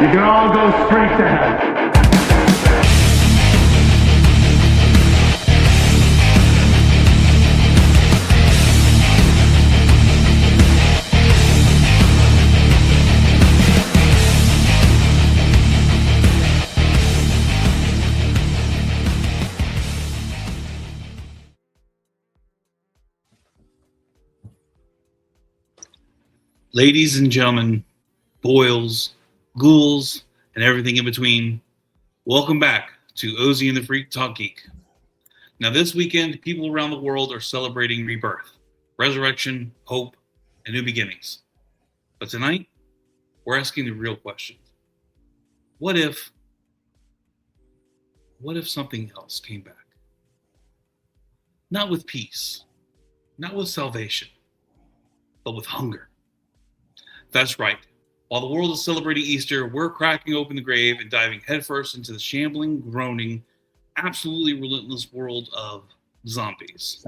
You can all go straight to hell. Ladies and gentlemen, boils, ghouls, and everything in between, welcome back to Ozzy and the Freak Talk Geek. Now this weekend, people around the world are celebrating rebirth, resurrection, hope, and new beginnings. But tonight, we're asking the real question. What if something else came back? Not with peace, not with salvation, but with hunger. That's right. While the world is celebrating Easter, we're cracking open the grave and diving headfirst into the shambling, groaning, absolutely relentless world of zombies.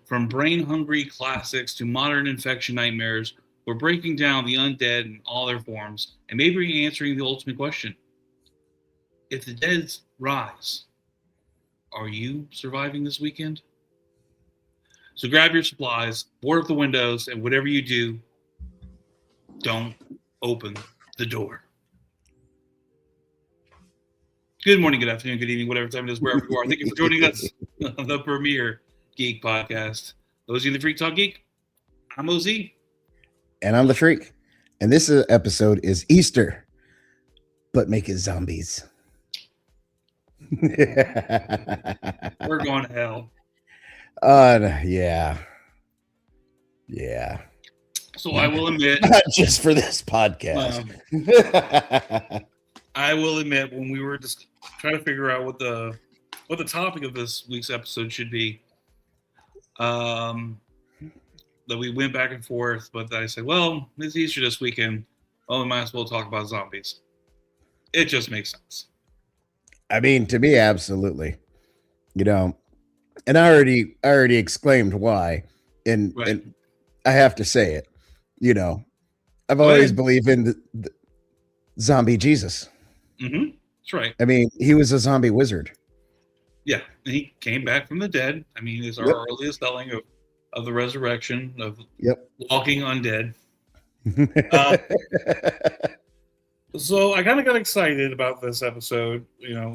From brain-hungry classics to modern infection nightmares, we're breaking down the undead in all their forms and maybe answering the ultimate question. If the dead rise, are you surviving this weekend? So grab your supplies, board up the windows, and whatever you do, don't open the door. Good morning, good afternoon, good evening, whatever time it is, wherever you are. Thank you for joining us on the premier Geek Podcast. Ozzy and the Freak Talk Geek. I'm Ozzy. And I'm the Freak. And this episode is Easter, but make it zombies. We're going to hell. Yeah. So I will admit, not just for this podcast. I will admit, when we were just trying to figure out what the topic of this week's episode should be, that we went back and forth, but I said, well, it's Easter this weekend. Oh, we might as well talk about zombies. It just makes sense. I mean, to me, absolutely. And I already exclaimed why, and I have to say it. I've always believed in the zombie Jesus. Mm-hmm. That's right. I mean, he was a zombie wizard. Yeah, and he came back from the dead. I mean, it's our earliest telling of the resurrection of walking undead. So I kind of got excited about this episode.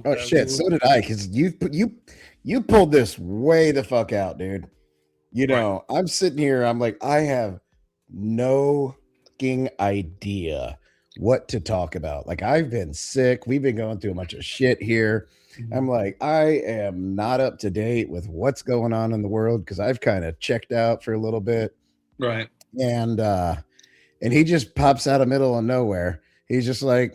Oh shit! So did I, because you pulled this way the fuck out, dude. Right. I'm sitting here. I'm like, I have no fucking idea what to talk about. Like, I've been sick. We've been going through a bunch of shit here. I'm like, I am not up to date with what's going on in the world because I've kind of checked out for a little bit. Right. And he just pops out of middle of nowhere. He's just like,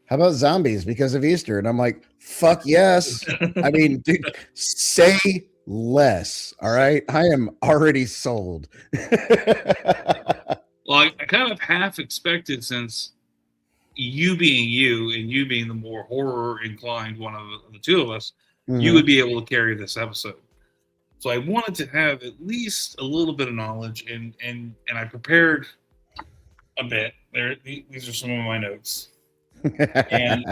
how about zombies because of Easter? And I'm like, fuck yes. I mean, dude, say less. All right. I am already sold. Well, I kind of half expected, since you being you and you being the more horror inclined one of the two of us, you would be able to carry this episode. So I wanted to have at least a little bit of knowledge, and I prepared a bit. These are some of my notes. And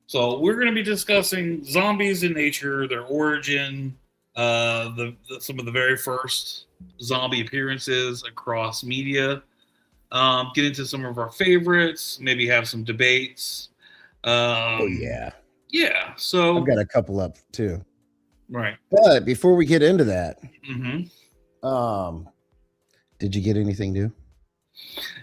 so we're going to be discussing zombies in nature, their origin, some of the very first zombie appearances across media, get into some of our favorites, maybe have some debates. Yeah, so I've got a couple up too. Right. But before we get into that, did you get anything new?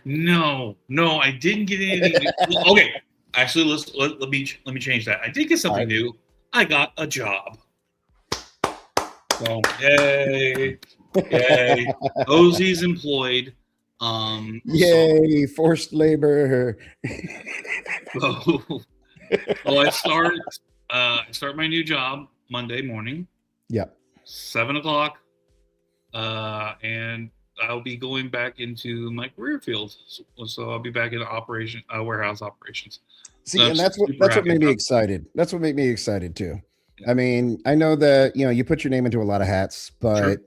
No, I didn't get anything new. Okay, actually, let me change that. I did get something new. I got a job. So yay! Ozzy's employed. Yay! Forced labor. I start my new job Monday morning. Yep. 7:00. And I'll be going back into my career field. So I'll be back in warehouse operations. See, so and that's what made me excited. That's what made me excited too. I mean, I know that, you put your name into a lot of hats, but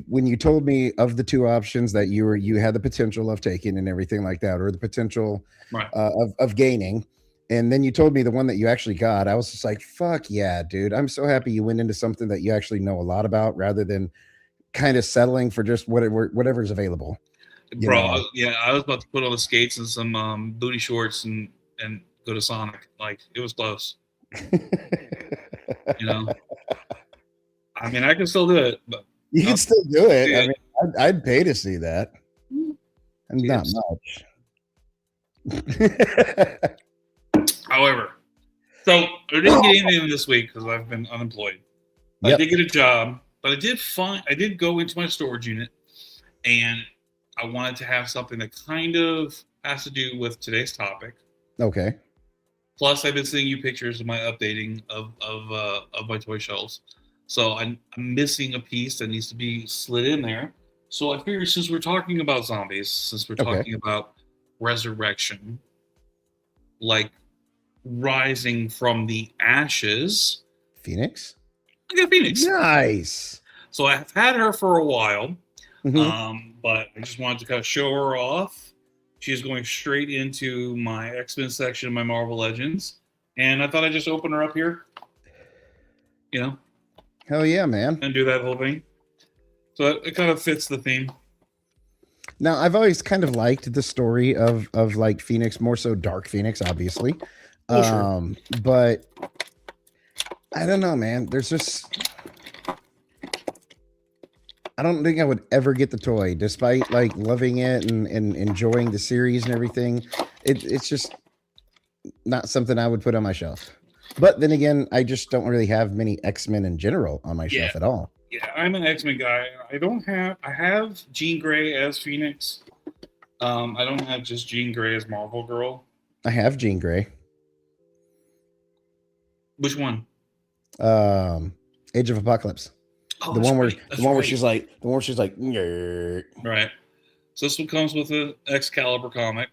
when you told me of the two options that you had the potential of taking and everything like that, or the potential Right. of gaining, and then you told me the one that you actually got, I was just like, fuck yeah, dude. I'm so happy you went into something that you actually know a lot about rather than kind of settling for just whatever's available. Bro, I was about to put on the skates and some booty shorts and go to Sonic. Like, it was close. You know, I mean, I can still do it, but You can still do it. Yeah. I mean, I'd pay to see that. And not Yes. much. However, so I didn't get anything this week because I've been unemployed. Yep. I did get a job, but I did go into my storage unit, and I wanted to have something that kind of has to do with today's topic. Okay. Plus, I've been seeing you pictures of my updating of my toy shelves. So I'm missing a piece that needs to be slid in there. So I figured, since we're talking about zombies, since we're talking about resurrection, like rising from the ashes, Phoenix. I got Phoenix. Nice. So I've had her for a while, Mhm. but I just wanted to kind of show her off. She's going straight into my X-Men section of my Marvel Legends, and I thought I'd just open her up here, you know, Hell yeah, man. and do that whole thing. So it kind of fits the theme. Now, I've always kind of liked the story of like Phoenix, more so Dark Phoenix, obviously. Oh, sure. But I don't know, man. There's just, I don't think I would ever get the toy, despite like loving it and enjoying the series and everything. It's just not something I would put on my shelf. But then again, I just don't really have many X-Men in general on my shelf at all. Yeah, I'm an X-Men guy. I have Jean Grey as Phoenix. I don't have just Jean Grey as Marvel Girl. I have Jean Grey. Which one? Age of Apocalypse. Oh, the one where right. she's like "Nyeh." Right. So this one comes with an Excalibur comic.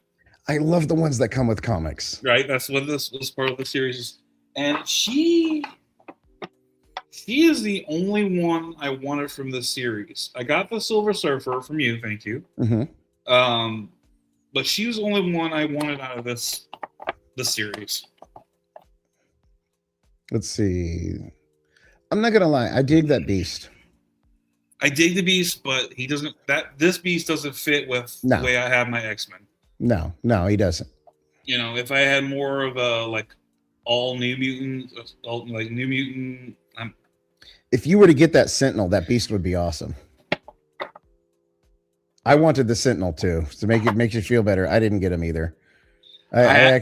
I love the ones that come with comics. Right. That's what this was part of the series. And she is the only one I wanted from this series. I got the Silver Surfer from you, thank you. Mm-hmm. But she was the only one I wanted out of this series. Let's see. I'm not gonna lie, I dig that Beast. I dig the Beast, but this Beast doesn't fit with the way I have my X-Men. No, he doesn't. You know, if I had more of a like all New Mutant, like New Mutant. If you were to get that Sentinel, that Beast would be awesome. I wanted the Sentinel too, to make you feel better. I didn't get him either. I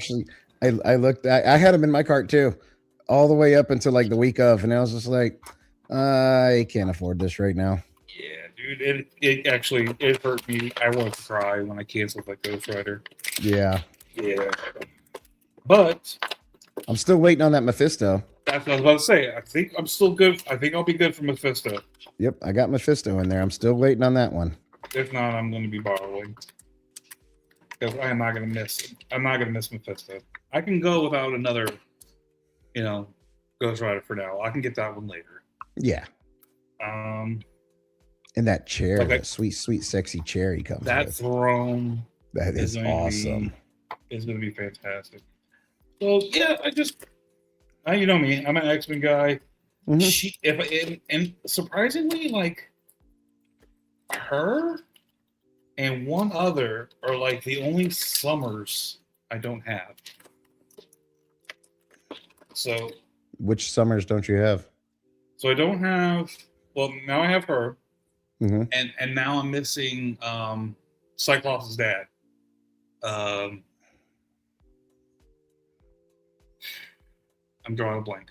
looked. I had him in my cart too, all the way up until like the week of, and I was just like, I can't afford this right now. Yeah, dude, it hurt me. I wanted to cry when I canceled that Ghost Rider. Yeah. But I'm still waiting on that Mephisto. That's what I was about to say. I think I'm still good. I think I'll be good for Mephisto. Yep, I got Mephisto in there. I'm still waiting on that one. If not, I'm going to be borrowing. Because I am not going to miss it. I'm not going to miss Mephisto. I can go without another, Ghost Rider for now. I can get that one later. Yeah. And that chair, that sweet, sexy chair he comes that with. Throne. That is awesome. It's going to be fantastic. So, yeah, you know me. I'm an X-Men guy. Mm-hmm. And surprisingly, like, her and one other are like the only Summers I don't have. So, which Summers don't you have? So I don't have. Well, now I have her, mm-hmm. and now I'm missing Cyclops' dad. I'm drawing a blank.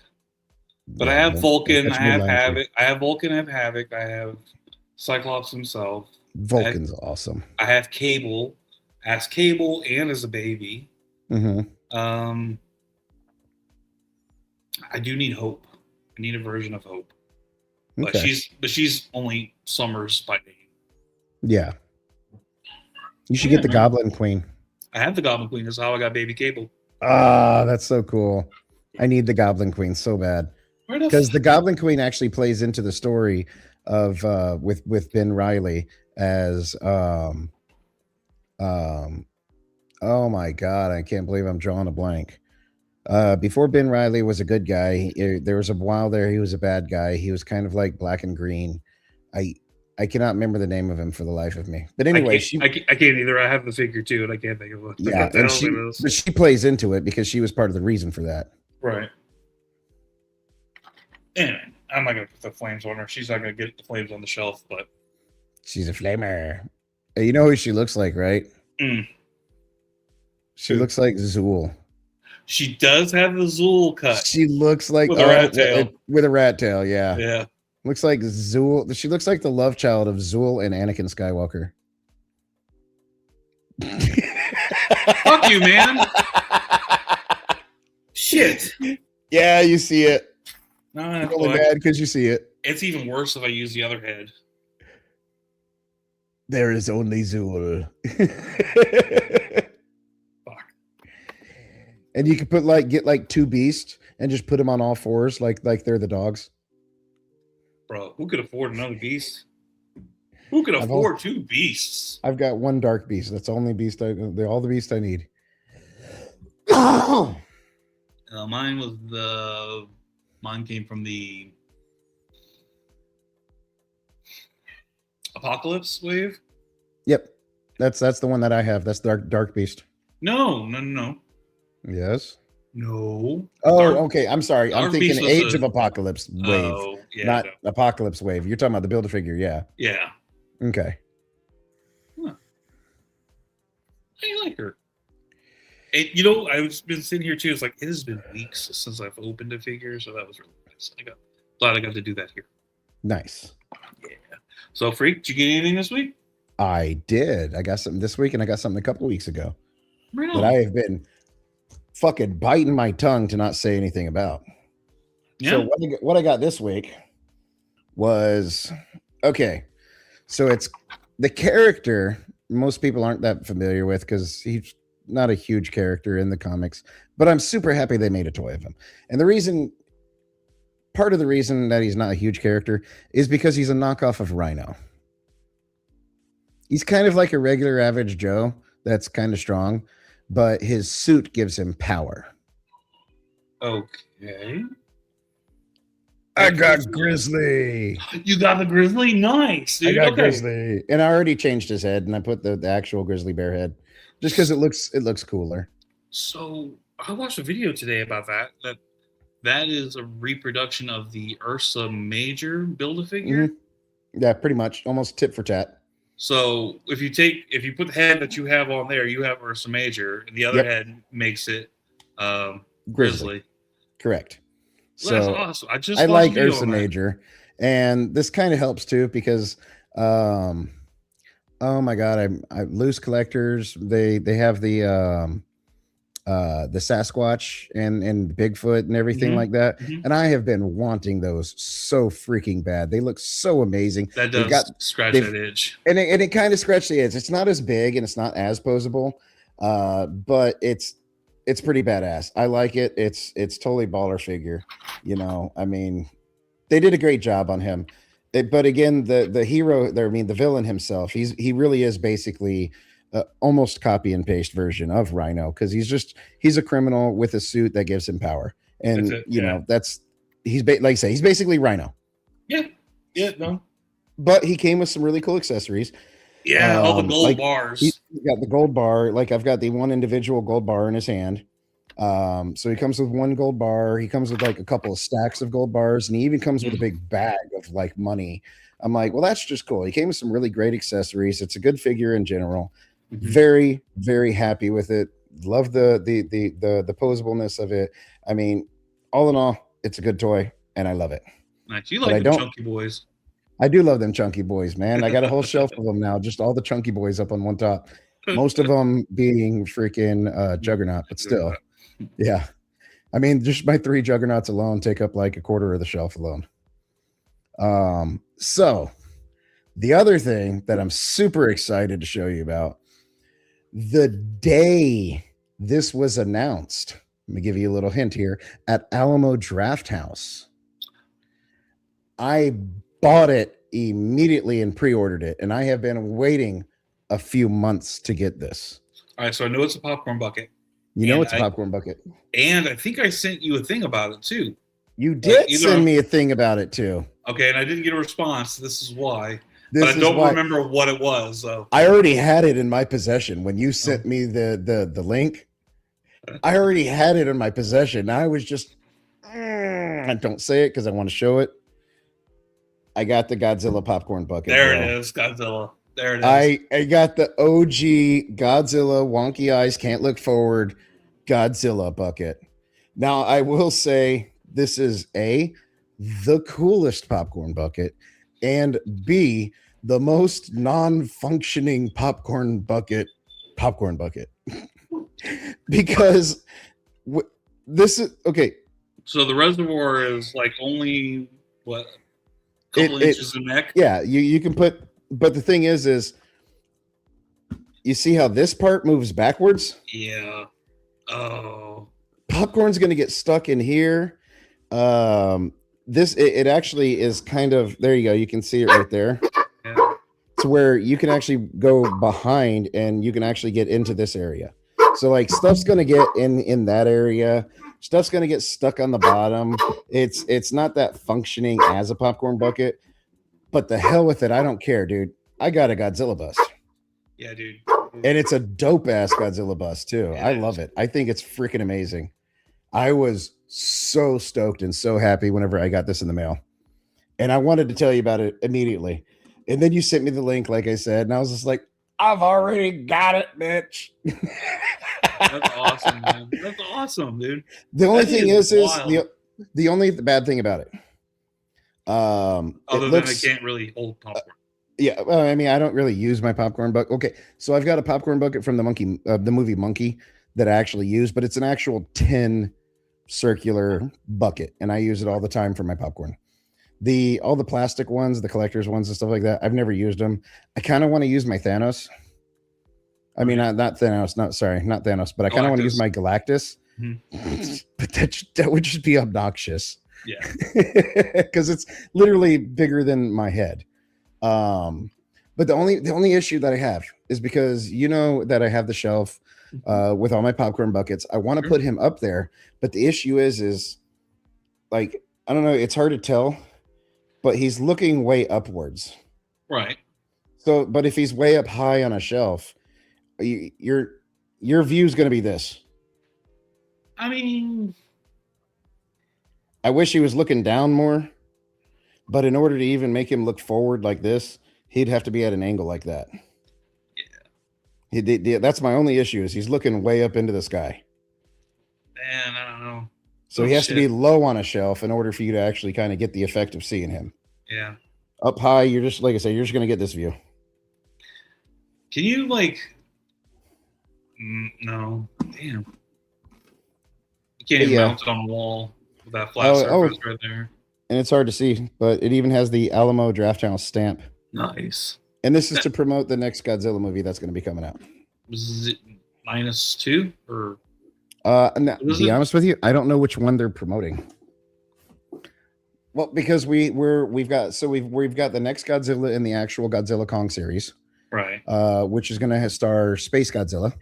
But I have Vulcan. I have Havoc. I have Vulcan. I have Havoc. I have Cyclops himself. Vulcan's awesome. I have Cable, as Cable and as a baby. Mm-hmm. I do need Hope. I need a version of Hope. Okay. But she's only Summers by name. Yeah. You should get the Goblin Queen. I have the Goblin Queen. That's how I got Baby Cable. Ah, that's so cool. I need the Goblin Queen so bad. Because the Goblin Queen actually plays into the story with Ben Riley as um oh my god, I can't believe I'm drawing a blank. Before Ben Riley was a good guy, there was a while there he was a bad guy. He was kind of like black and green. I I cannot remember the name of him for the life of me. But anyway, I can't either. I have the figure too, and I can't think of what yeah, the and hell it is. but she plays into it because she was part of the reason for that. Right. Anyway, I'm not gonna put the flames on her. She's not gonna get the flames on the shelf, but She's a flamer. Hey, you know who she looks like, right? She Who? looks like Zool. she does have the Zool cut. She looks like With a rat tail. with a rat tail, yeah. Yeah. Looks like Zool. She looks like the love child of Zool and Anakin Skywalker. Fuck you, man. Shit. Yeah, you see it. No, You're only mad because you see it. it's even worse if I use the other head. There is only Zool. Fuck. And you could get like two beasts and just put them on all fours like they're the dogs. Bro, who could afford another beast? Who could afford two beasts? I've got one dark beast. That's the only beast they're all the beasts I need. Mine came from the Apocalypse wave. Yep. That's the one that I have. That's dark beast. No. Yes. No. Oh, Dark- okay. I'm sorry. I'm Dark thinking Beast was Age a- of Apocalypse wave, Oh, yeah. not no. Apocalypse wave. You're talking about the Build-A-Figure, yeah. Yeah. Okay. I like her. And, I've been sitting here too. It's like it has been weeks since I've opened a figure, so that was really nice. Glad I got to do that here. Nice. Yeah. So, Freak, did you get anything this week? I did. I got something this week, and I got something a couple of weeks ago Right on. that I have been fucking biting my tongue to not say anything about. Yeah. So what I got this week was okay. So it's the character most people aren't that familiar with because he's not a huge character in the comics, but I'm super happy they made a toy of him. And part of the reason that he's not a huge character is because he's a knockoff of Rhino. He's kind of like a regular average Joe that's kind of strong, but his suit gives him power. Okay. I got Grizzly. You got the Grizzly? Nice, dude. I got Grizzly. And I already changed his head and I put the actual Grizzly Bear head just because it looks cooler. So I watched a video today about that is a reproduction of the Ursa Major Build-A-Figure. Mm-hmm. Yeah, pretty much. Almost tit for tat. So if you put the head that you have on there, you have Ursa Major, and the other head makes it Grizzly. Correct. Well, So that's awesome. I like Ursa Major, and this kind of helps too because oh my god, I loose collectors, they have the Sasquatch and Bigfoot and everything like that, and I have been wanting those so freaking bad. They look so amazing. That does scratch that itch, and it kind of scratched the edge. It's not as big and it's not as posable, but it's pretty badass. I like it. It's totally baller figure. I mean, they did a great job on him. But again, the hero, the villain himself, he really is basically almost copy and paste version of Rhino because he's a criminal with a suit that gives him power, and he's like I say, he's basically Rhino. Yeah, no. But he came with some really cool accessories. Yeah, all the gold bars. He's got the gold bar. Like I've got the one individual gold bar in his hand. So he comes with one gold bar. He comes with like a couple of stacks of gold bars, and he even comes with a big bag of like money. I'm like, well, that's just cool. He came with some really great accessories. It's a good figure in general. Very, very happy with it. Love the posableness of it. I mean, all in all, it's a good toy, and I love it. Nice. You like the chunky boys. I do love them chunky boys, man. I got a whole shelf of them now, just all the chunky boys up on one top. Most of them being freaking Juggernaut, but still. Yeah. I mean, just my 3 Juggernauts alone take up like a quarter of the shelf alone. So the other thing that I'm super excited to show you about, the day this was announced, let me give you a little hint here, at Alamo Draft House. I bought it immediately and pre-ordered it, and I have been waiting a few months to get this. All right, so I know it's a popcorn bucket. You know, it's a popcorn bucket. And I think I sent you a thing about it too. You did send me a thing about it too. Okay, and I didn't get a response. This is why. But I don't remember what it was. So. I already had it in my possession when you sent me the link. I already had it in my possession. I was just, I don't say it because I want to show it. I got the Godzilla popcorn bucket. There it is, Godzilla. There it is. I got the OG Godzilla wonky eyes can't look forward Godzilla bucket. Now I will say this is A, the coolest popcorn bucket, and B, the most non-functioning popcorn bucket because this is okay. So the reservoir is like only what, a couple inches in neck? Yeah, you can put, but the thing is you see how this part moves backwards? Yeah. Oh. Popcorn's going to get stuck in here. It actually is kind of, there you go. You can see it right there. Yeah. To where you can actually go behind and you can actually get into this area. So like stuff's going to get in that area. Stuff's going to get stuck on the bottom. It's not that functioning as a popcorn bucket, but the hell with it. I don't care, dude. I got a Godzilla bus. Yeah, dude. And it's a dope ass Godzilla bus too. Yeah, I love it. I think it's freaking amazing. I was so stoked and so happy whenever I got this in the mail. And I wanted to tell you about it immediately. And then you sent me the link, like I said, and I was just like, I've already got it, bitch. That's awesome, man. That's awesome, dude. The only thing is the only bad thing about it. Other than I can't really hold popcorn. Yeah, well, I mean, I don't really use my popcorn bucket. Okay, so I've got a popcorn bucket from the movie Monkey that I actually use, but it's an actual tin circular bucket, and I use it all the time for my popcorn. All the plastic ones, the collector's ones and stuff like that, I've never used them. I kind of want to use my Thanos. I mean, not Thanos, not Thanos, but I kind of want to use my Galactus. Mm-hmm. But that would just be obnoxious. Yeah. Because it's literally bigger than my head. But the only issue that I have is because you know that I have the shelf with all my popcorn buckets. I want to put him up there, but the issue is like, I don't know, it's hard to tell, but he's looking way upwards. Right. So, but if he's way up high on a shelf, your view is going to be this. I mean, I wish he was looking down more, but in order to even make him look forward like this, he'd have to be at an angle like that. Yeah. That's my only issue is he's looking way up into the sky. Man, I don't know. So he has to be low on a shelf in order for you to actually kind of get the effect of seeing him. Yeah. Up high, you're just, like I said, you're just going to get this view. Can you no, damn. You can't even mount it on a wall with that flat surface right there. And it's hard to see, but it even has the Alamo Drafthouse stamp. Nice. And this is to promote the next Godzilla movie that's going to be coming out. Was it -2 or? No, to be honest with you, I don't know which one they're promoting. Well, because we've got the next Godzilla in the actual Godzilla Kong series, right? Which is going to star Space Godzilla,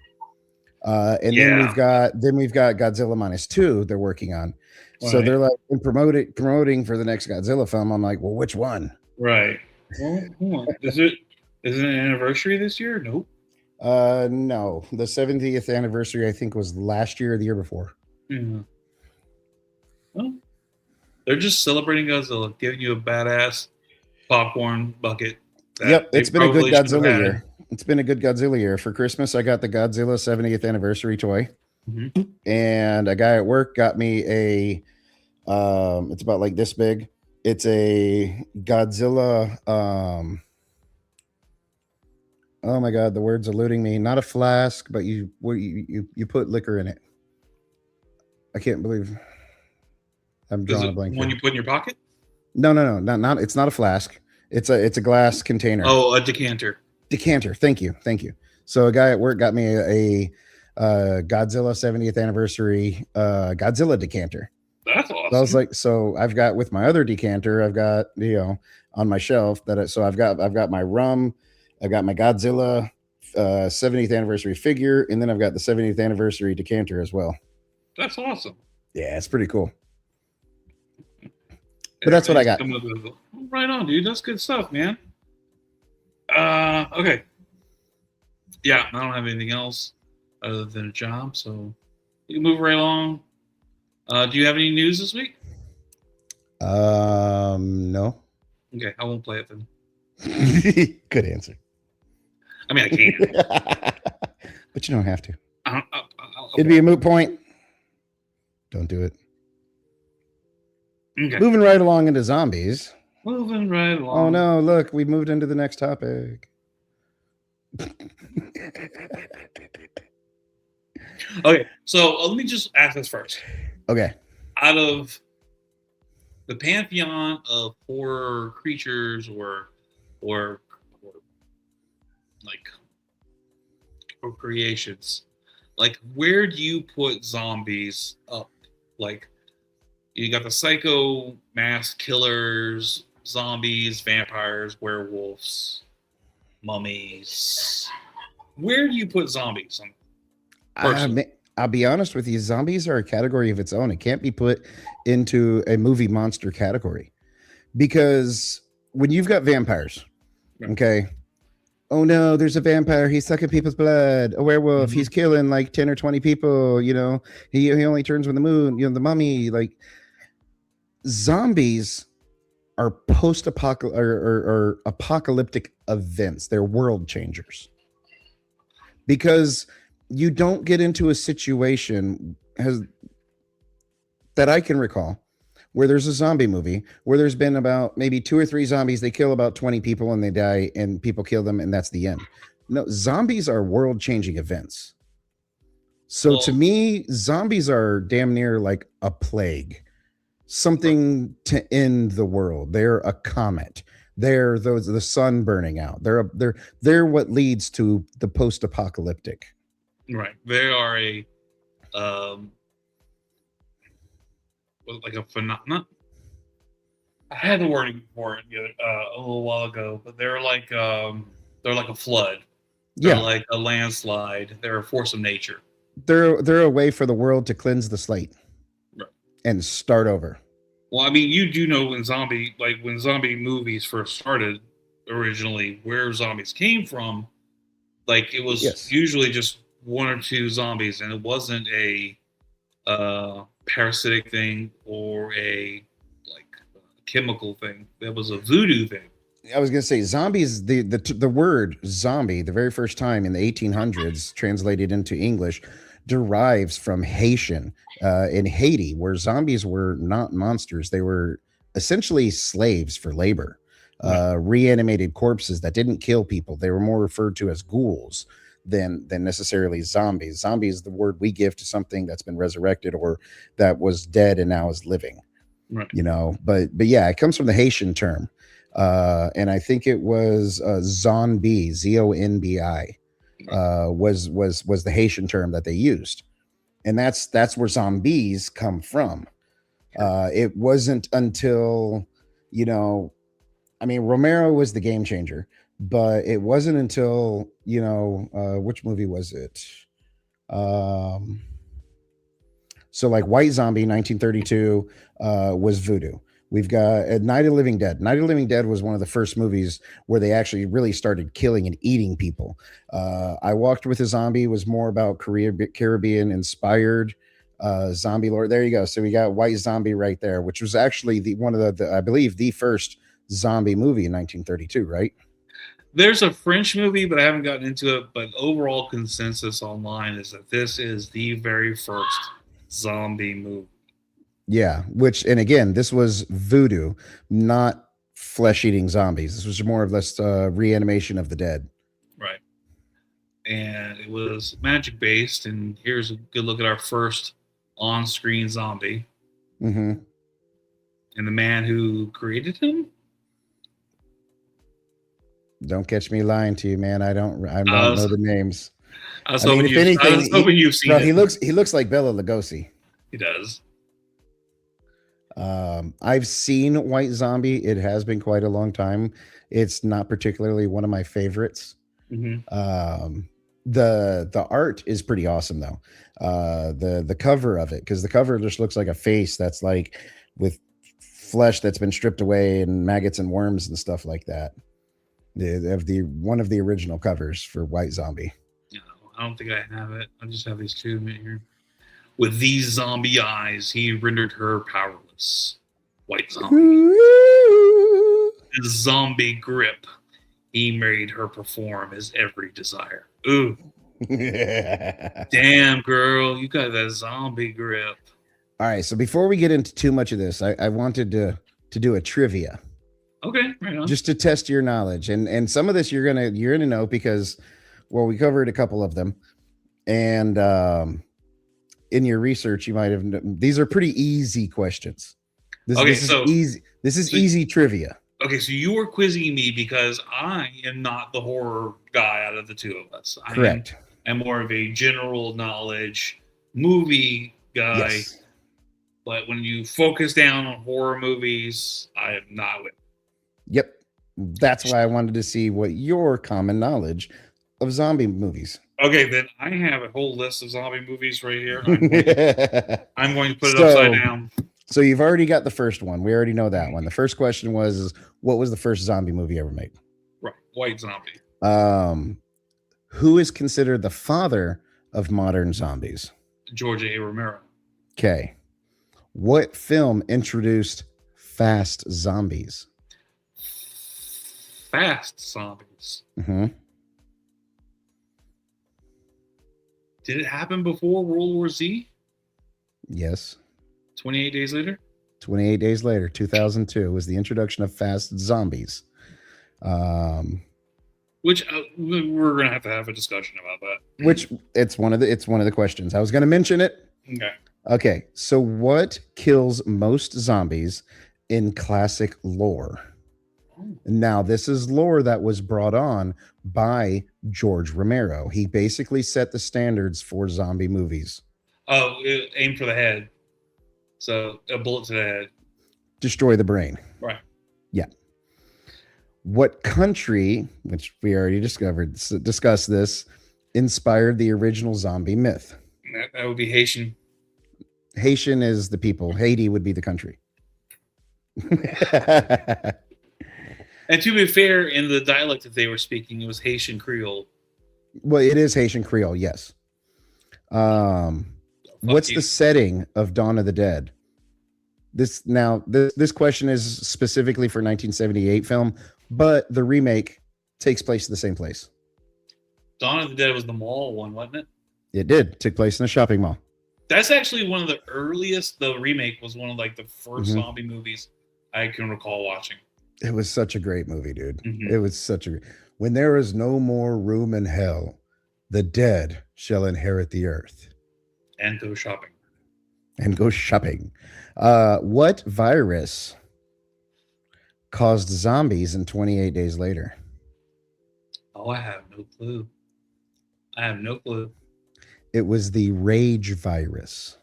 and then we've got Godzilla -2 they're working on. Right. So they're like promoting for the next Godzilla film. I'm like, well, which one? Right. Well, hold on. Is it an anniversary this year? Nope. No. The 70th anniversary, I think, was last year or the year before. Yeah. Well, they're just celebrating Godzilla, giving you a badass popcorn bucket. Yep, it's been a good Godzilla year. It's been a good Godzilla year. For Christmas, I got the Godzilla 70th anniversary toy. Mm-hmm. And a guy at work got me a it's about like this big. It's a Godzilla oh my god, the word's eluding me. Not a flask, but you put liquor in it. I can't believe I'm drawing a blank. When you put in your pocket? No, not it's not a flask. It's a glass container. Oh, a decanter. Decanter. Thank you. So a guy at work got me a Godzilla 70th anniversary Godzilla decanter. That's awesome. awesome. I was like, so I've got with my other decanter, I've got on my shelf so I've got my rum, I've got my Godzilla 70th anniversary figure, and then I've got the 70th anniversary decanter as well. That's awesome. Yeah, it's pretty cool. But that's what I got. Right on, dude. That's good stuff, man. Okay. Yeah, I don't have anything else other than a job, so you can move right along. Do you have any news this week? No. Okay, I won't play it then. Good answer. I mean, I can. But you don't have to. I'll It'd be a moot point. Don't do it. Okay. Moving right along into zombies. Moving right along. Oh no, look, we moved into the next topic. Okay, so let me just ask this first. Okay. Out of the pantheon of horror creatures or creations, like where do you put zombies up? Like you got the psycho mass killers, zombies, vampires, werewolves, mummies. Where do you put zombies? I'll be honest with you. Zombies are a category of its own. It can't be put into a movie monster category because when you've got vampires, okay. Oh no, there's a vampire. He's sucking people's blood. A werewolf. Mm-hmm. He's killing like 10 or 20 people. He only turns when the moon. The mummy. Like zombies are post-apocalyptic or apocalyptic events. They're world changers because you don't get into a situation that I can recall where there's a zombie movie where there's been about maybe 2 or 3 zombies. They kill about 20 people and they die and people kill them. And that's the end. No, zombies are world changing events. So to me, zombies are damn near like a plague, something to end the world. They're a comet. They're the sun burning out. They're what leads to the post-apocalyptic. Right. They are like a phenomenon. I had the wording for it a little while ago, but they're like a flood. They're like a landslide. They're a force of nature. They're a way for the world to cleanse the slate, right, and start over. Well, I mean, you do know when zombie movies first started originally, where zombies came from. Like it was usually just 1 or 2 zombies, and it wasn't a parasitic thing or a chemical thing. That was a voodoo thing. I was going to say zombies. The word zombie, the very first time in the 1800s, translated into English, derives from Haitian in Haiti, where zombies were not monsters. They were essentially slaves for labor, reanimated corpses that didn't kill people. They were more referred to as ghouls than necessarily zombies. Zombie is the word we give to something that's been resurrected or that was dead and now is living. Right. But yeah, it comes from the Haitian term. And I think it was zombie, ZONBI, was the Haitian term that they used. And that's where zombies come from. It wasn't until, Romero was the game changer, but it wasn't until, which movie was it? So like White Zombie, 1932, was voodoo. We've got Night of the Living Dead. Night of the Living Dead was one of the first movies where they actually really started killing and eating people. I Walked with a Zombie was more about Caribbean inspired zombie lore. There you go. So we got White Zombie right there, which was actually one of the I believe the first zombie movie in 1932, right? There's a French movie, but I haven't gotten into it. But overall consensus online is that this is the very first zombie movie. Yeah, and again, this was voodoo, not flesh-eating zombies. This was more or less reanimation of the dead. Right. And it was magic-based, and here's a good look at our first on-screen zombie. Mm-hmm. And the man who created him? Don't catch me lying to you, man. I don't know the names. I was hoping you've seen it. He looks like Bela Lugosi. He does. I've seen White Zombie. It has been quite a long time. It's not particularly one of my favorites. The art is pretty awesome though. The cover of it, because the cover just looks like a face that's like with flesh that's been stripped away and maggots and worms and stuff like that. The one of the original covers for White Zombie. No, I don't think I have it. I just have these two here. With these zombie eyes, he rendered her powerless. White Zombie. His zombie grip, he made her perform his every desire. Ooh. Damn, girl, you got that zombie grip. All right, so before we get into too much of this, I wanted to do a trivia. Okay, right on. Just to test your knowledge, and some of this you're gonna know because, well, we covered a couple of them, and in your research you might have. These are pretty easy questions. This is easy. This is easy trivia. Okay, so you were quizzing me because I am not the horror guy out of the two of us. Correct. I'm more of a general knowledge movie guy. Yes. But when you focus down on horror movies, I am not with. Yep. That's why I wanted to see what your common knowledge of zombie movies. Okay, then I have a whole list of zombie movies right here. I'm going to put it upside down. So you've already got the first one. We already know that one. The first question was, what was the first zombie movie ever made? Right, White Zombie. Who is considered the father of modern zombies? George A. Romero. Okay. What film introduced fast zombies? Fast zombies. Mm-hmm. Did it happen before World War Z? Yes. 28 Days Later? 28 Days Later, 2002, was the introduction of fast zombies. Which we're going to have a discussion about that. Which it's one of the questions. I was going to mention it. Okay. So what kills most zombies in classic lore? Now, this is lore that was brought on by George Romero. He basically set the standards for zombie movies. Oh, aim for the head. So a bullet to the head. Destroy the brain. Right. Yeah. What country, which we already discussed this, inspired the original zombie myth? That would be Haitian. Haitian is the people. Haiti would be the country. And to be fair, in the dialect that they were speaking, it was Haitian Creole. Well, it is Haitian Creole, yes. What's the setting of Dawn of the Dead? This question is specifically for 1978 film, but the remake takes place in the same place. Dawn of the Dead was the mall one, wasn't it? It did. Took place in a shopping mall. That's actually one of the earliest. The remake was one of like the first zombie movies I can recall watching. It was such a great movie, dude. It was such a... When there is no more room in hell, the dead shall inherit the earth. And go shopping. What virus caused zombies in 28 Days Later? Oh, I have no clue. It was the rage virus.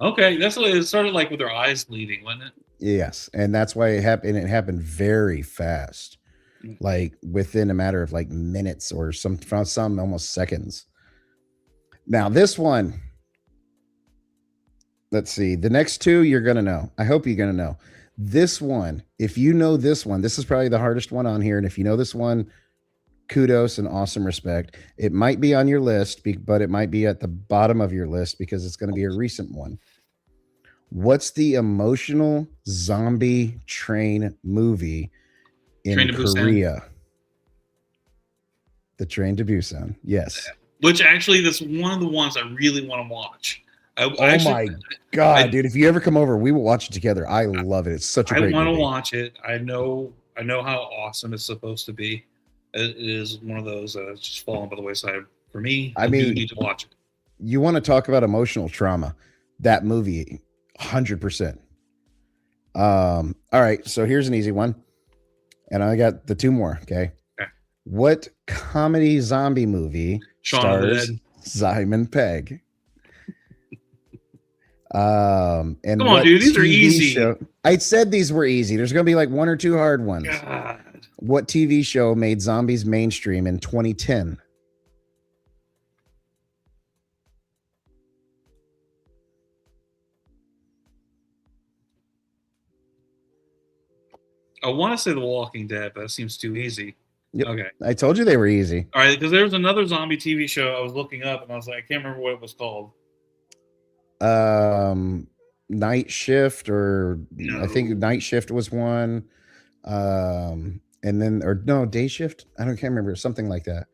Okay, that's what it started like with their eyes bleeding, wasn't it? Yes, and that's why it happened. It happened very fast, like within a matter of like minutes or some almost seconds. Now this one, let's see. The next two you're gonna know. I hope you're gonna know this one. If you know this one, this is probably the hardest one on here. And if you know this one, kudos and awesome respect. It might be on your list, but it might be at the bottom of your list because it's going to be a recent one. What's the emotional zombie train movie in Korea? The Train to Busan. Yes. Which actually, that's one of the ones I really want to watch. My God, dude! If you ever come over, we will watch it together. I love it. It's such a great movie. I want to watch it. I know how awesome it's supposed to be. It is one of those that's just fallen by the wayside for me. I mean, need to watch it. You want to talk about emotional trauma? That movie. 100%. All right, so here's an easy one, and I got the two more. Okay. What comedy zombie movie stars Simon Pegg? And come on, dude, these are easy. I said these were easy. There's going to be like one or two hard ones. God. What TV show made zombies mainstream in 2010? I want to say The Walking Dead, but that seems too easy. Yep. Okay. I told you they were easy. All right, because there was another zombie TV show I was looking up, and I was like, I can't remember what it was called. Night Shift, or No. I think Night Shift was one. And then, or no, Day Shift. Can't remember, something like that.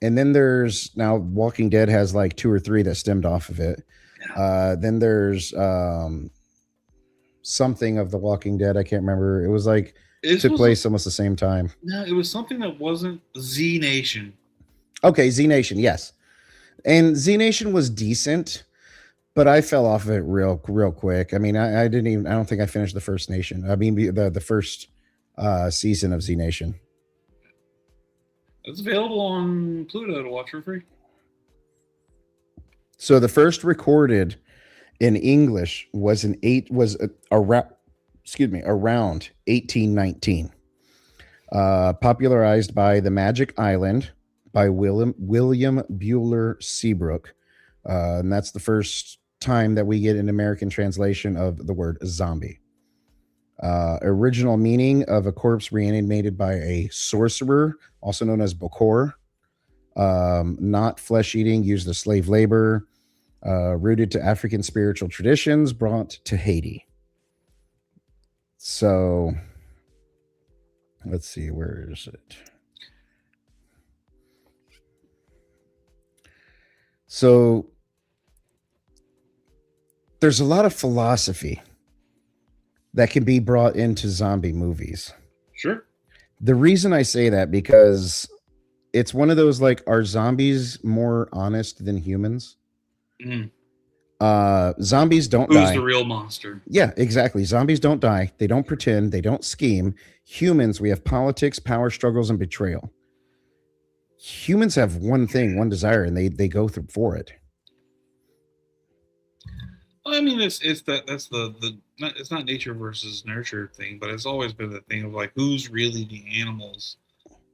And then there's now Walking Dead has like 2 or 3 that stemmed off of it. Then there's something of The Walking Dead. I can't remember. It was like took place almost the same time. No, it was something that wasn't Z Nation. Okay, Z Nation, yes. And Z Nation was decent, but I fell off of it real quick. I mean, I don't think I finished the first Nation. I mean, the first season of Z Nation. It's available on Pluto to watch for free. So the first recorded in English was around 1819. Popularized by The Magic Island by William Bueller Seabrook. And that's the first time that we get an American translation of the word zombie. Original meaning of a corpse reanimated by a sorcerer, also known as Bokor. Not flesh eating, used as slave labor. Rooted to African spiritual traditions, brought to Haiti. So let's see, where is it? So there's a lot of philosophy that can be brought into zombie movies. Sure. The reason I say that, because it's one of those, like, are zombies more honest than humans? Zombies don't die. Who's the real monster? Yeah, exactly. Zombies don't die. They don't pretend. They don't scheme. Humans, we have politics, power struggles, and betrayal. Humans have one thing, one desire, and they go through for it. I mean, it's not nature versus nurture thing, but it's always been the thing of like, who's really the animals?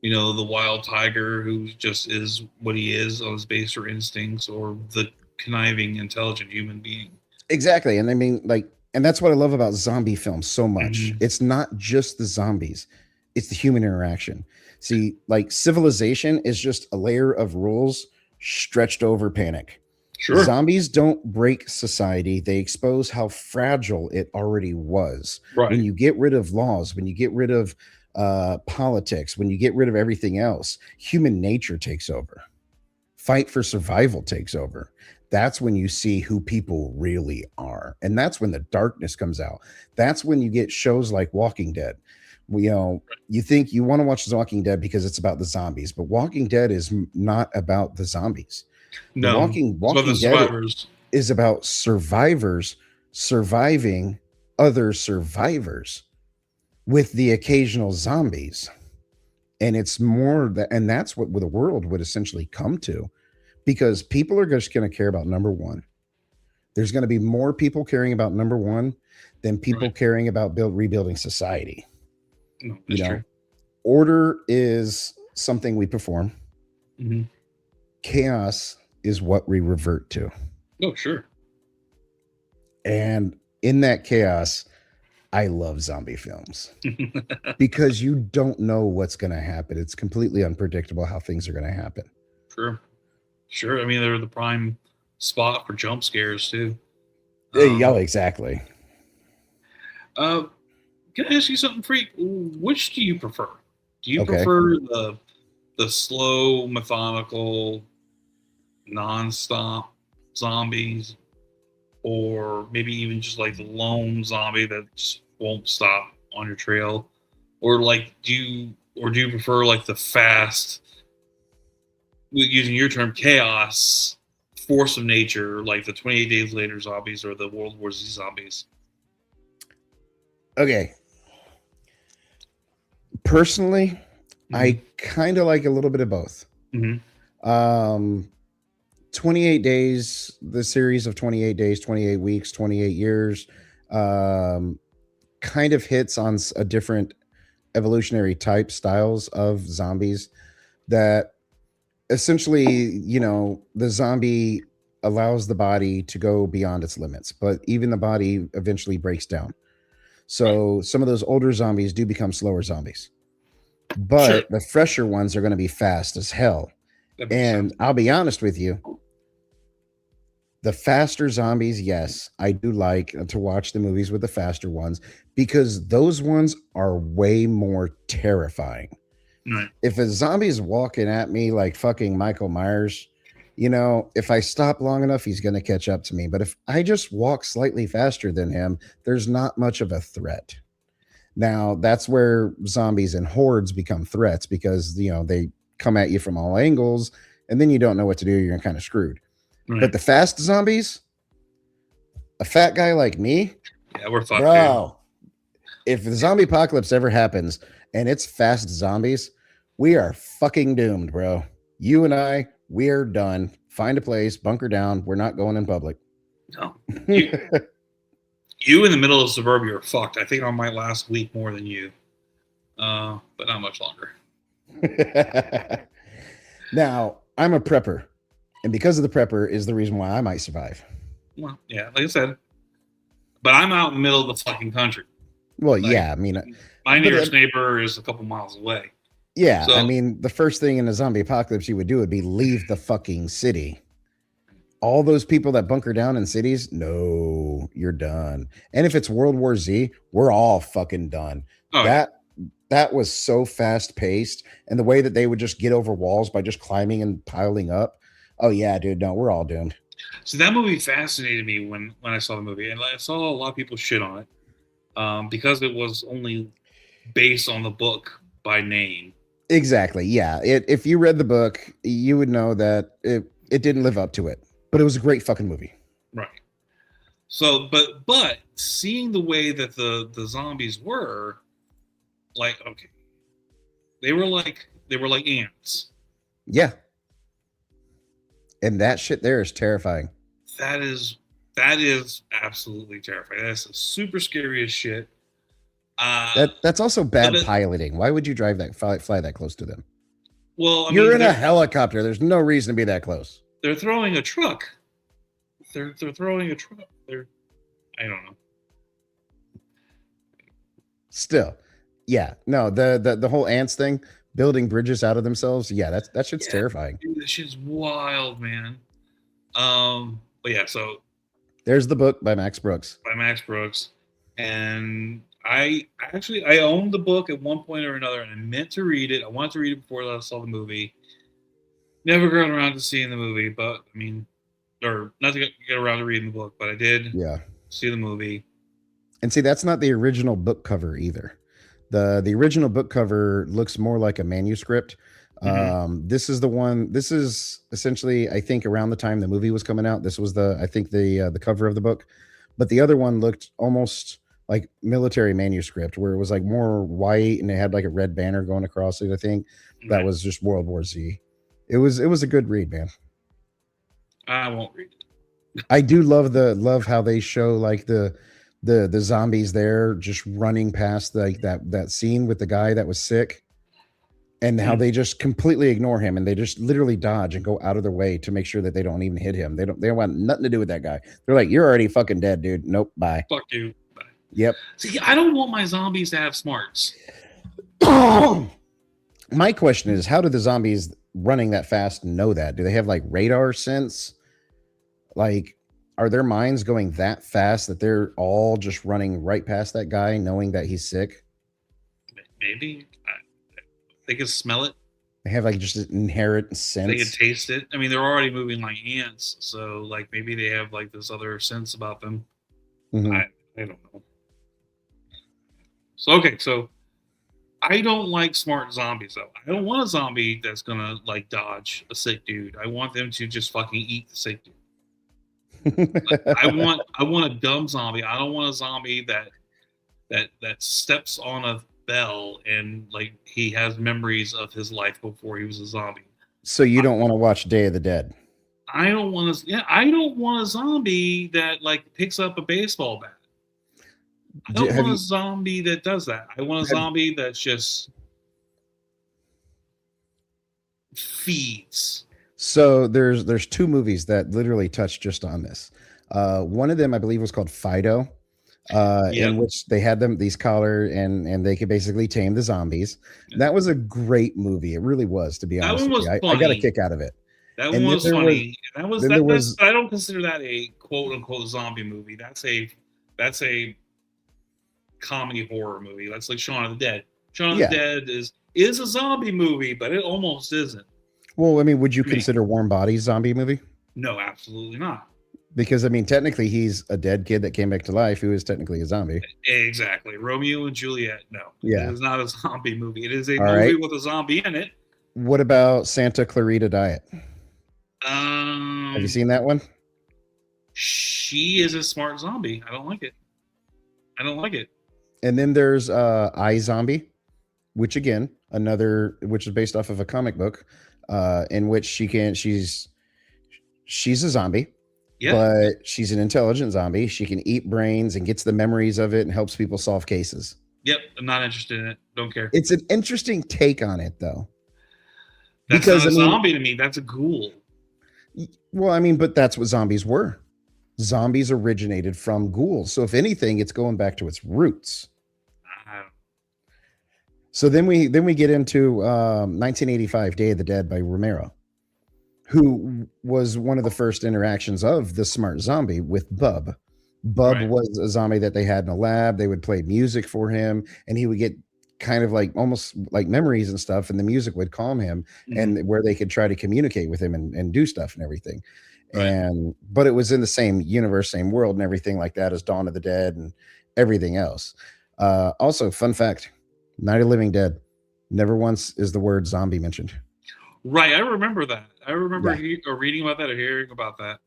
You know, the wild tiger who just is what he is on his baser instincts, or the conniving, intelligent human being. Exactly. And I mean, like, and that's what I love about zombie films so much. Mm-hmm. It's not just the zombies, it's the human interaction. See, like, civilization is just a layer of rules stretched over panic. Sure. Zombies don't break society. They expose how fragile it already was. Right. When you get rid of laws, when you get rid of politics, when you get rid of everything else, human nature takes over. Fight for survival takes over. That's when you see who people really are. And that's when the darkness comes out. That's when you get shows like Walking Dead. You know, you think you want to watch The Walking Dead because it's about the zombies, but Walking Dead is not about the zombies. No, Walking Dead is about survivors surviving other survivors with the occasional zombies. And it's more that, and that's what the world would essentially come to, because people are just going to care about number one. There's going to be more people caring about number one than people caring about rebuilding society. No, that's true. Order is something we perform. Mm-hmm. Chaos is what we revert to. Oh, sure. And in that chaos, I love zombie films because you don't know what's going to happen. It's completely unpredictable how things are going to happen. Sure. I mean, they're the prime spot for jump scares too. Yeah, exactly. Can I ask you something, Freak? Which do you prefer? Do you prefer the slow, methodical, non-stop zombies, or maybe even just like the lone zombie that just won't stop on your trail, or like do you prefer like the fast, using your term, chaos, force of nature, like the 28 Days Later zombies or the World War Z zombies? Okay. Personally, I kind of like a little bit of both. 28 days, the series of 28 days, 28 weeks, 28 years, kind of hits on a different evolutionary type styles of zombies that essentially, the zombie allows the body to go beyond its limits, but even the body eventually breaks down. So some of those older zombies do become slower zombies, Sure. but the fresher ones are going to be fast as hell. That makes And sense. I'll be honest with you, the faster zombies, yes, I do like to watch the movies with the faster ones because those ones are way more terrifying. Right. If a zombie is walking at me like fucking Michael Myers, if I stop long enough, he's going to catch up to me. But if I just walk slightly faster than him, there's not much of a threat. Now, that's where zombies and hordes become threats because, they come at you from all angles and then you don't know what to do. You're kind of screwed. Right. But the fast zombies, a fat guy like me, Yeah, we're fucked, bro, if the zombie apocalypse ever happens and it's fast zombies, we are fucking doomed, bro. You and I, we're done. Find a place, bunker down. We're not going in public. dude. No. You in the middle of suburbia are fucked. I think I might last week more than you. But not much longer. Now, I'm a prepper. And because of the prepper is the reason why I might survive. Well, yeah, like I said. But I'm out in the middle of the fucking country. Well, Like, yeah, I mean, my nearest neighbor is a couple miles away. yeah, So, I mean, the first thing in a zombie apocalypse you would do would be leave the fucking city. All those people that bunker down in cities, no, you're done. And if it's World War Z, we're all fucking done. oh, yeah. That was so fast paced, and the way that they would just get over walls by just climbing and piling up. Oh yeah, dude, no, we're all doomed. So that movie fascinated me when I saw the movie, and I saw a lot of people shit on it because it was only based on the book by name. Exactly. Yeah. If you read the book, you would know that it didn't live up to it, but it was a great fucking movie. Right. So, but seeing the way that the zombies were, like, okay, they were like ants. Yeah. And that shit there is terrifying. That is absolutely terrifying. That's the super scariest shit. That's also bad but piloting. Why would you drive that fly that close to them? Well, I You're mean, in a helicopter. There's no reason to be that close. they're throwing a truck. They're throwing a truck. I don't know. Still, yeah, no, the whole ants thing, building bridges out of themselves. Yeah, that shit's terrifying. Dude, this shit's wild, man. But yeah, so there's the book by Max Brooks. And I owned the book at one point or another, and I meant to read it. I wanted to read it before I saw the movie. Never got around to seeing the movie, but I mean, or not to get around to reading the book, but I did. Yeah, see the movie. And see, that's not the original book cover either. The original book cover looks more like a manuscript. Mm-hmm. This is the one. This is essentially, I think, around the time the movie was coming out. This was the cover of the book, but the other one looked almost like military manuscript, where it was like more white and it had like a red banner going across it. I think that was just World War Z. It was a good read, man. I won't read it. I do love how they show like the zombies there just running past like that scene with the guy that was sick, and how they just completely ignore him and they just literally dodge and go out of their way to make sure that they don't even hit him. They don't want nothing to do with that guy. They're like, you're already fucking dead, dude. Nope, bye. Fuck you. Bye. Yep. See, I don't want my zombies to have smarts. My question is, how do the zombies running that fast know that? Do they have like radar sense? Like, are their minds going that fast that they're all just running right past that guy, knowing that he's sick? Maybe. They can smell it. They have like just an inherent sense. They can taste it. I mean, they're already moving like ants, so like maybe they have like this other sense about them. Mm-hmm. I don't know. So I don't like smart zombies though. I don't want a zombie that's gonna like dodge a sick dude. I want them to just fucking eat the sick dude. I want a dumb zombie. I don't want a zombie that steps on a bell and like he has memories of his life before he was a zombie. So you don't want to watch Day of the Dead? I don't want a zombie that like picks up a baseball bat. I don't Have want a you? zombie that does that. I want a Have, zombie that's just feeds. so there's two movies that literally touch just on this. One of them, I believe, was called Fido, in Yep. which they had these collar and they could basically tame the zombies. Yeah. That was a great movie. It really was, to be That honest one with was you. I got a funny. kick out of it. That one And was funny. That was then there that's. was I don't consider that a quote unquote zombie movie. That's a comedy horror movie. That's like Shaun of the Dead. Shaun of yeah. the Dead is a zombie movie, but it almost isn't. Well, I mean, would you To me. consider Warm Bodies zombie movie? No, absolutely not. Because I mean, technically, he's a dead kid that came back to life who is technically a zombie. Exactly. Romeo and Juliet. No, Yeah. it is not a zombie movie. It is a All movie right. with a zombie in it. What about Santa Clarita Diet? Have you seen that one? She is a smart zombie. I don't like it. I don't like it. And then there's iZombie, which again, which is based off of a comic book, in which she's a zombie, Yeah. but she's an intelligent zombie. She can eat brains and gets the memories of it and helps people solve cases. Yep. I'm not interested in it. Don't care. It's an interesting take on it, though. That's Because not a zombie to me. That's a ghoul. Well, I mean, but that's what zombies were. Zombies originated from ghouls. So if anything, it's going back to its roots. So then we get into 1985, Day of the Dead by Romero, who was one of the first interactions of the smart zombie with Bub. Bub Right. was a zombie that they had in a lab. They would play music for him, and he would get kind of like almost like memories and stuff, and the music would calm him, and where they could try to communicate with him and do stuff and everything. Right. But it was in the same universe, same world, and everything like that as Dawn of the Dead and everything else. Also, fun fact: Night of the Living Dead, never once is the word zombie mentioned. Right, I remember that. I remember reading about that or hearing about that.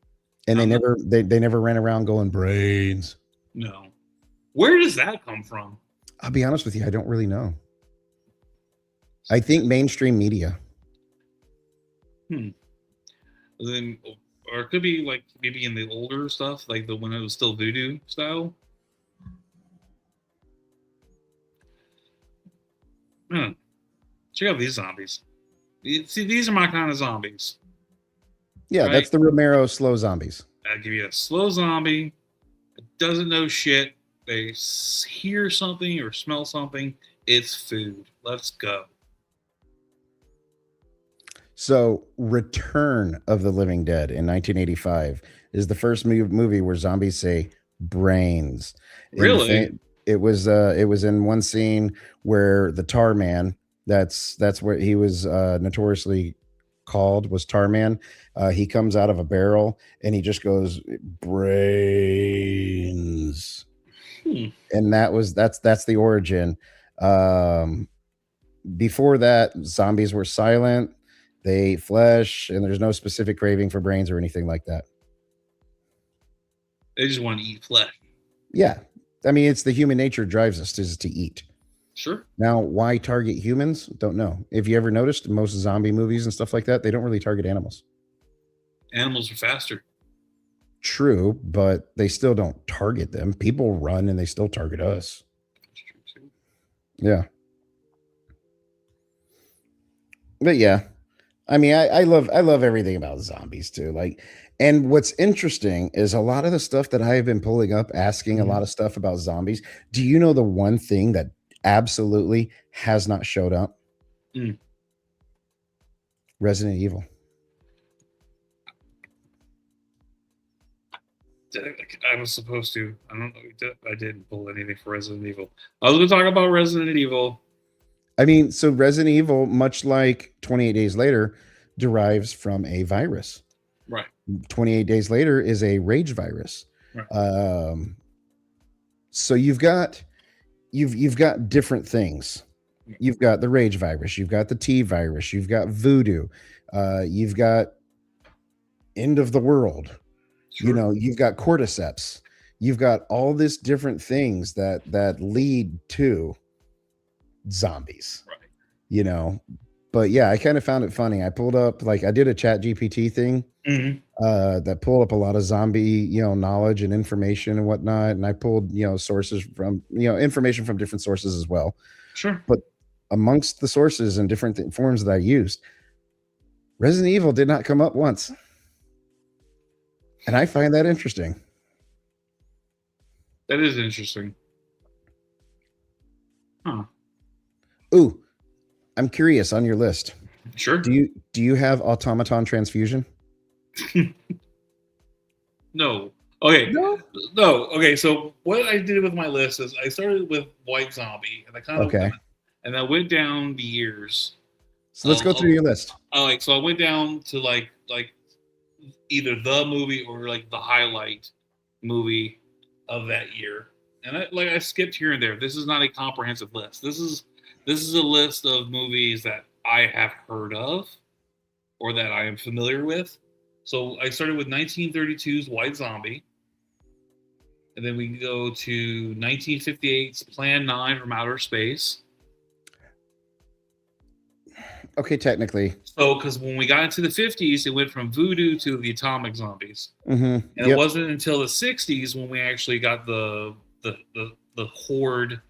And they never ran around going brains. No. Where does that come from? I'll be honest with you, I don't really know. I think mainstream media. Then, or it could be like maybe in the older stuff, like the when it was still voodoo style. Check out these zombies. See, these are my kind of zombies. Yeah, right? That's the Romero slow zombies. I give you a slow zombie that doesn't know shit. They hear something or smell something. It's food. Let's go. So, Return of the Living Dead in 1985 is the first movie where zombies say brains. Really? It was in one scene where the Tar Man, that's what he was notoriously called, was Tar Man. He comes out of a barrel and he just goes brains. And that's the origin. Before that, zombies were silent. They ate flesh, and there's no specific craving for brains or anything like that. They just want to eat flesh. Yeah. I mean, it's the human nature drives us to eat. Sure. Now, why target humans? Don't know. If you ever noticed, most zombie movies and stuff like that, they don't really target animals. Animals are faster. True, but they still don't target them. People run and they still target us. That's true too. Yeah. But yeah. I mean, I love everything about zombies too. Like, and what's interesting is a lot of the stuff that I have been pulling up, asking a lot of stuff about zombies. Do you know the one thing that absolutely has not showed up? Resident Evil. I was supposed to. I don't know. I didn't pull anything for Resident Evil. I was going to talk about Resident Evil. I mean, so Resident Evil, much like 28 Days Later, derives from a virus. Right. 28 Days Later is a rage virus. Right. So you've got different things. You've got the rage virus. You've got the T virus. You've got voodoo. You've got end of the world. Sure. You know, you've got cordyceps. You've got all this different things that lead to zombies. Right. You know, but yeah, I kind of found it funny. I pulled up, like, I did a chat GPT thing, that pull up a lot of zombie, knowledge and information and whatnot. And I pulled, sources from, information from different sources as well. Sure. But amongst the sources and different forms that I used, Resident Evil did not come up once. And I find that interesting. That is interesting. Huh. Ooh, I'm curious on your list. Sure. Do you have automaton transfusion? No. Okay. No. No. Okay. So what I did with my list is I started with White Zombie, and I kind of and I went down the years. So let's go through your list. So I went down to like either the movie or like the highlight movie of that year, and I skipped here and there. This is not a comprehensive list. This is a list of movies that I have heard of or that I am familiar with. So I started with 1932's White Zombie, and then we go to 1958's Plan 9 from Outer Space. Okay, technically. So, because when we got into the 50s, it went from voodoo to the atomic zombies, and it wasn't until the 60s when we actually got the horde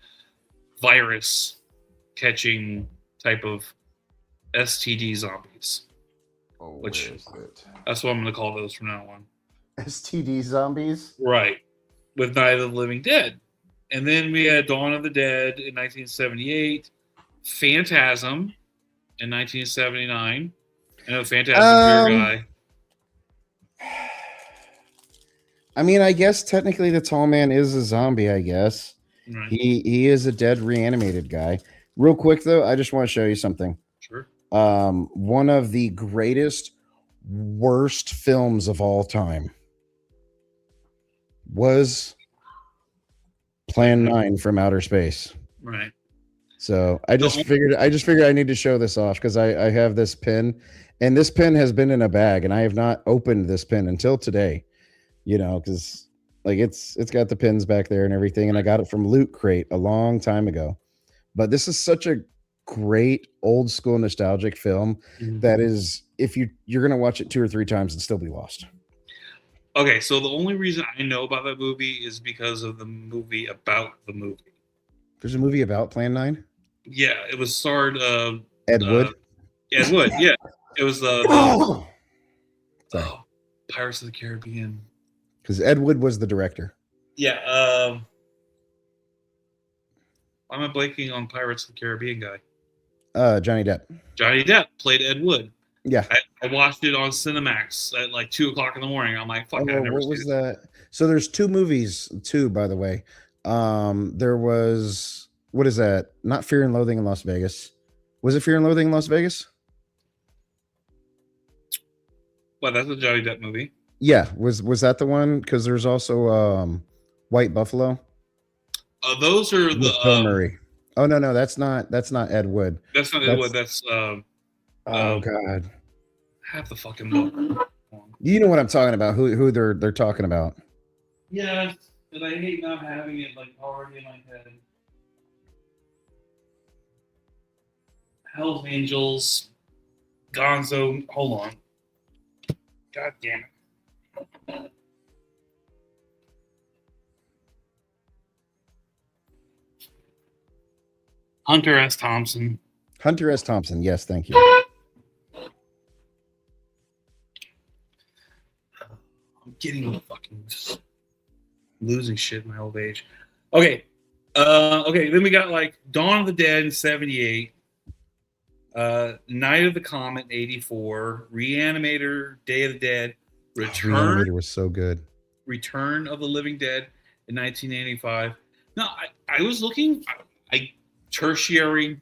virus catching type of STD zombies. Oh, which where is it? That's what I'm going to call those from now on. STD zombies? Right. With Night of the Living Dead. And then we had Dawn of the Dead in 1978, Phantasm in 1979. I know Phantasm's your guy. I mean, I guess technically the tall man is a zombie, I guess. Right. He is a dead reanimated guy. Real quick, though, I just want to show you something. Sure. One of the greatest, worst films of all time was Plan 9 from Outer Space. Right. So I just figured I need to show this off because I have this pin, and this pin has been in a bag, and I have not opened this pin until today. Because like it's got the pins back there and everything, and I got it from Loot Crate a long time ago. But this is such a great old school nostalgic film that is, if you're gonna watch it 2 or 3 times and still be lost. Okay, so the only reason I know about that movie is because of the movie about the movie. There's a movie about Plan 9? Yeah, it was starred Ed Wood. Ed Wood, yeah. It was Pirates of the Caribbean. Because Ed Wood was the director. Yeah. Why am I blanking on Pirates of the Caribbean guy? Johnny Depp. Johnny Depp played Ed Wood. Yeah. I watched it on Cinemax at like 2:00 in the morning. I'm like, fuck, I never what was that? So there's 2 movies, by the way. There was, what is that? Not Fear and Loathing in Las Vegas. Was it Fear and Loathing in Las Vegas? Well, that's a Johnny Depp movie. Yeah, was that the one? Because there's also White Buffalo. Those are the Bill Murray. Oh no, that's not Ed Wood. That's not Ed Wood. That's oh God. Have the fucking book. You know what I'm talking about? Who they're talking about? Yes, but I hate not having it like already in my head. Hell's Angels, Gonzo. Hold on. God damn it. Hunter S. Thompson. Hunter S. Thompson. Yes, thank you. I'm getting fucking losing shit in my old age. Okay. Okay, then we got like Dawn of the Dead in 78. Night of the Comet in 84. Reanimator, Day of the Dead. Reanimator was so good. Return of the Living Dead in 1985. No, I was looking. I tertiary,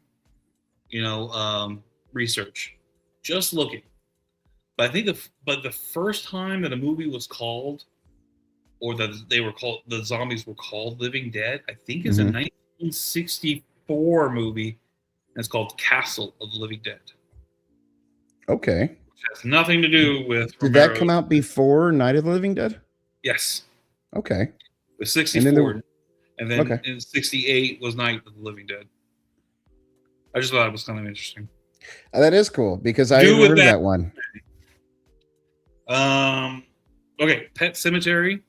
research, just looking. But I think the first time that a movie was called, or that the zombies were called Living Dead, I think is a 1964 movie. And it's called Castle of the Living Dead. Okay. Which has nothing to do with. Did that come out before Night of the Living Dead? Yes. Okay. It was 64. And then in 68 was Night of the Living Dead. I just thought it was kind of interesting. That is cool because I heard that one. Okay, Pet Cemetery,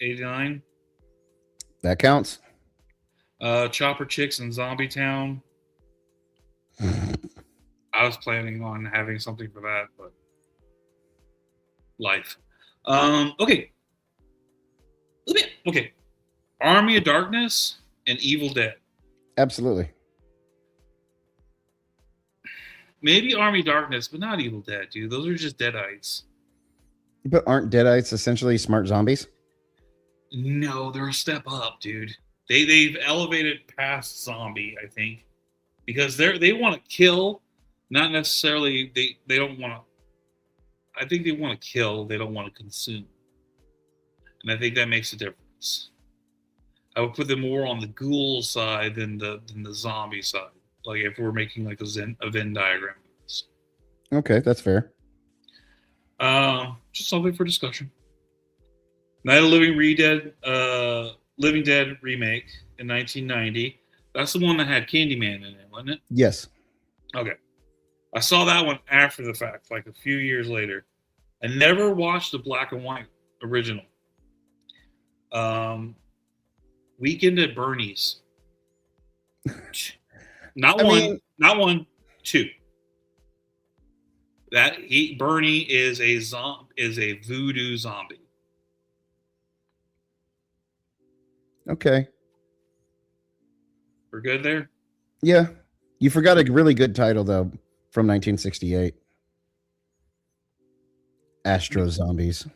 89. That counts. Chopper Chicks in Zombie Town. I was planning on having something for that, but life. Okay. Okay. Army of Darkness and Evil Dead. Absolutely. Maybe Army of Darkness, but not Evil Dead, dude. Those are just Deadites. But aren't Deadites essentially smart zombies? No, they're a step up, dude. They've elevated past zombie, I think, because they want to kill, not necessarily they don't want to. I think they want to kill. They don't want to consume, and I think that makes a difference. I would put them more on the ghoul side than the zombie side. Like if we're making like a Venn diagram. Okay, that's fair. Just something for discussion. Night of the Living Dead remake in 1990. That's the one that had Candyman in it, wasn't it? Yes. Okay. I saw that one after the fact, like a few years later. I never watched the black and white original. Weekend at Bernie's. Not one, two. Bernie is a voodoo zombie. Okay. We're good there? Yeah. You forgot a really good title though from 1968. Astro Zombies.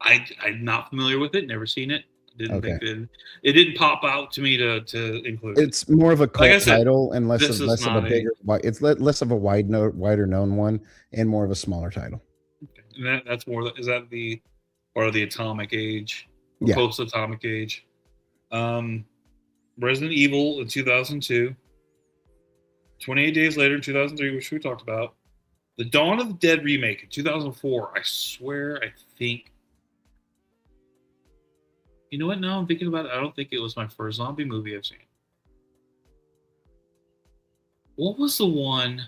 I'm not familiar with it, never seen it. Didn't Okay. think it didn't pop out to me to include it. It's more of a cult Like I said, title and less this of is a not bigger. It's less of a wider known one and more of a smaller title. And that's more. Is that the Atomic Age? Or Yeah. Post Atomic Age. Resident Evil in 2002. 28 Days Later in 2003, which we talked about. The Dawn of the Dead remake in 2004. I swear, I think. You know what? Now I'm thinking about it. I don't think it was my first zombie movie I've seen. What was the one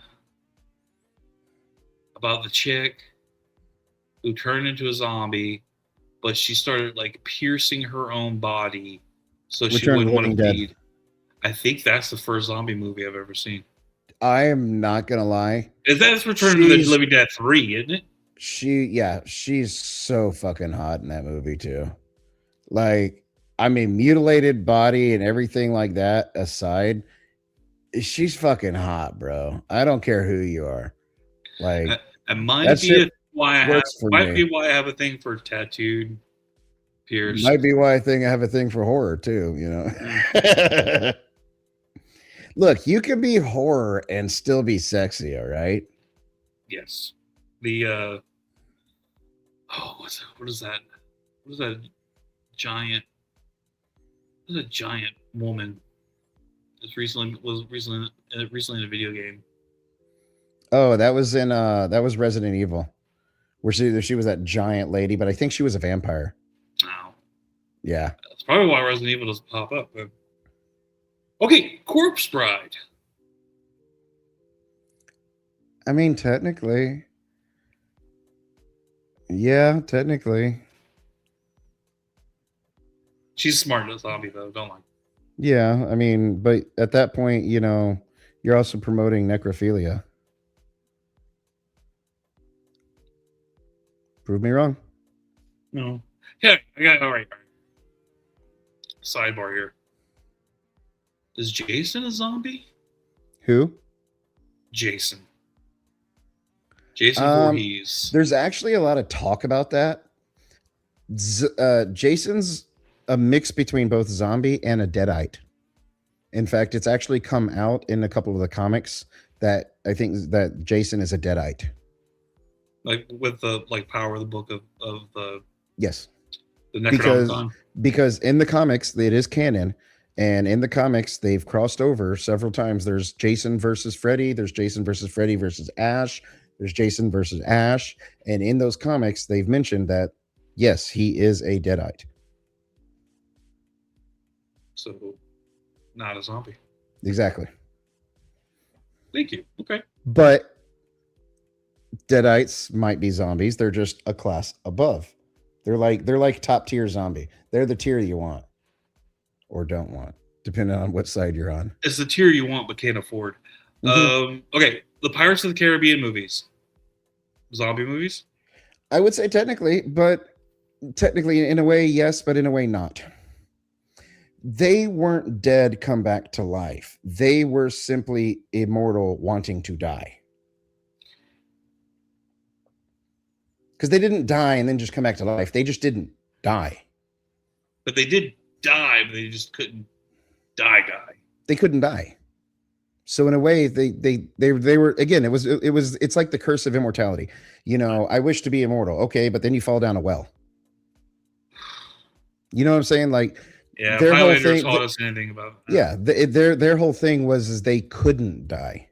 about the chick who turned into a zombie, but she started like piercing her own body so she Return of the wouldn't want to Living Dead. feed? I think that's the first zombie movie I've ever seen. I am not gonna lie. That's Return of the Living Dead 3, isn't it? She's so fucking hot in that movie too. Like, I mean, mutilated body and everything like that aside, she's fucking hot, bro. I don't care who you are. Like, that might be why I have a thing for tattooed, pierced. Might be why I have a thing for horror too. You know. Look, you can be horror and still be sexy, all right? Yes. The what is that? What is that giant? What is a giant woman? Was recently in a video game. Oh, that was Resident Evil, where she was that giant lady, but I think she was a vampire. Oh. Yeah. That's probably why Resident Evil doesn't pop up. But... Okay, Corpse Bride. I mean, technically. Yeah, technically. She's smart as a zombie, though. Don't lie. Yeah, I mean, but at that point, you know, you're also promoting necrophilia. Prove me wrong. No. Yeah, I got all right. Sidebar here. Is Jason a zombie? Who? Jason Voorhees. There's actually a lot of talk about that. Jason's a mix between both zombie and a deadite. In fact, it's actually come out in a couple of the comics that I think that Jason is a deadite. Like with the power of the book of the yes, the Necronomicon. Because in the comics it is canon, and in the comics they've crossed over several times. There's Jason versus Freddy. There's Jason versus Freddy versus Ash. There's Jason versus Ash, and in those comics they've mentioned that yes, he is a deadite. So, not a zombie. Exactly. Thank you. Okay. But Deadites might be zombies. They're just a class above. They're like top tier zombie. They're the tier you want or don't want, depending on what side you're on. It's the tier you want but can't afford. Okay, the Pirates of the Caribbean movies, zombie movies. I would say technically in a way yes, but in a way not. They weren't dead come back to life. They were simply immortal wanting to die. Because they didn't die and then just come back to life. They just didn't die. But they did die, but they just couldn't die. They couldn't die. So in a way, they were, again, it's like the curse of immortality. You know, I wish to be immortal. Okay, but then you fall down a well. You know what I'm saying? Like, yeah, their whole Highlander thing, taught us anything about that. Yeah, their whole thing was they couldn't die,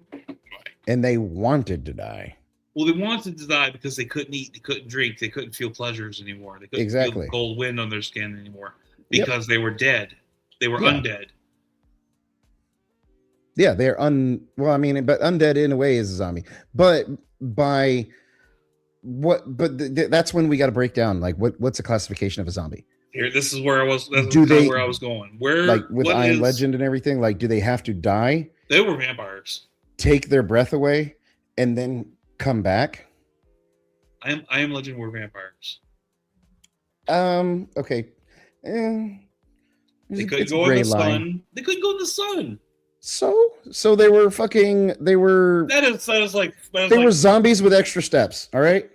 and they wanted to die. Well, they wanted to die because they couldn't eat, they couldn't drink, they couldn't feel pleasures anymore. They couldn't feel the cold wind on their skin anymore because they were dead. They were undead. Yeah, they're well, I mean, but undead in a way is a zombie. But by what? But that's when we got to break down like what's a classification of a zombie. Here, this is where I was. That's where I was going. Where, like with I Am Legend and everything, like, do they have to die? They were vampires. Take their breath away and then come back. I Am Legend were vampires. Okay. They couldn't go in the sun. They couldn't go in the sun. So they were fucking. They were. That is like. They were zombies with extra steps. All right.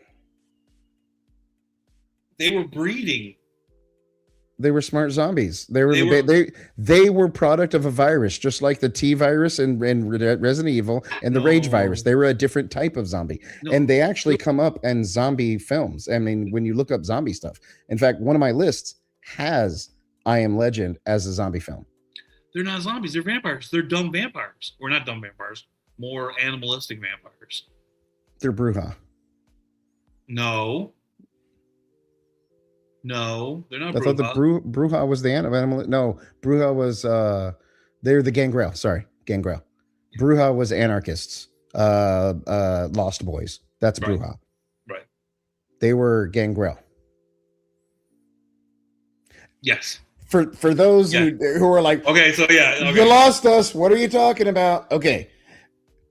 They were breeding. They were smart zombies. They were product of a virus, just like the T virus and Resident Evil and the Rage virus. They were a different type of zombie, and they actually come up in zombie films. I mean, when you look up zombie stuff, in fact, one of my lists has I Am Legend as a zombie film. They're not zombies. They're vampires. They're dumb vampires, or not dumb vampires, more animalistic vampires. They're Bruja. No, they're not. I thought the Bruja was the animal. No, Bruja was. They're the Gangrel. Sorry, Gangrel. Bruja was anarchists. Lost Boys. That's Bruja. Right. They were Gangrel. Yes. For those who are like, okay, so you lost us. What are you talking about? Okay,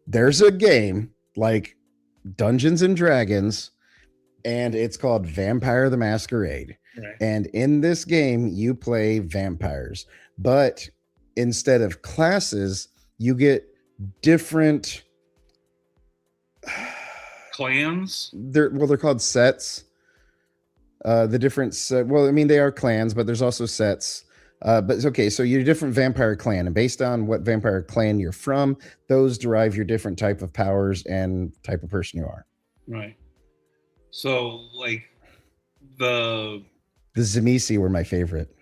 there's a game like Dungeons and Dragons, and it's called Vampire the Masquerade. Right. And in this game, you play vampires, but instead of classes, you get different clans. They're called sets. The different well, I mean, they are clans, but there's also sets. But it's okay. So you're a different vampire clan, and based on what vampire clan you're from, those derive your different type of powers and type of person you are. Right. So, like, the Tzimisce were my favorite.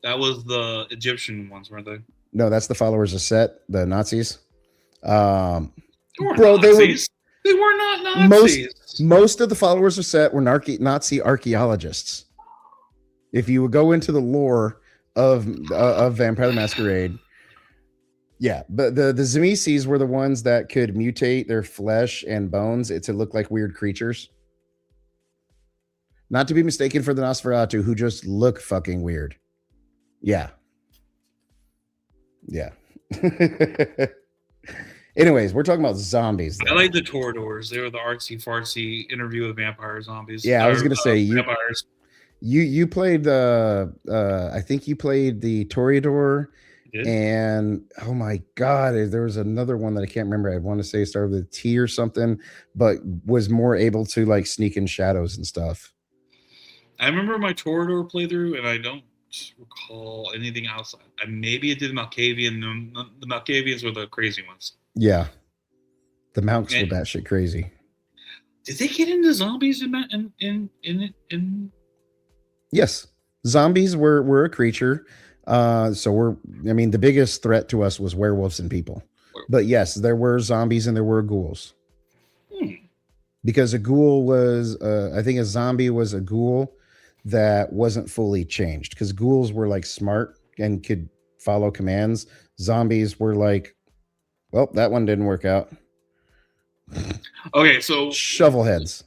That was the Egyptian ones, weren't they? No, that's the followers of Set, the Nazis. They were Nazis. They were not Nazis. Most of the followers of Set were Nazi archaeologists. If you would go into the lore of Vampire the Masquerade, yeah, but the Tzimisces were the ones that could mutate their flesh and bones to look like weird creatures. Not to be mistaken for the Nosferatu, who just look fucking weird. Yeah. Anyways, we're talking about zombies. I like the Toreadors. They were the artsy fartsy interview with vampire zombies. Yeah, I was gonna say vampires. You played I think you played the Toreador, and oh my god, there was another one that I can't remember. I want to say it started with a T or something, but was more able to like sneak in shadows and stuff. I remember my Toreador playthrough, and I don't recall anything outside. Maybe it did the Malkavian. The Malkavians were the crazy ones. Yeah, the Mounts were batshit crazy. Did they get into zombies in? Yes, zombies were a creature. The biggest threat to us was werewolves and people. But yes, there were zombies and there were ghouls. Because a ghoul was, I think a zombie was a ghoul that wasn't fully changed. Because ghouls were like smart and could follow commands. Zombies were like, well, that one didn't work out. Okay, so Shovel heads.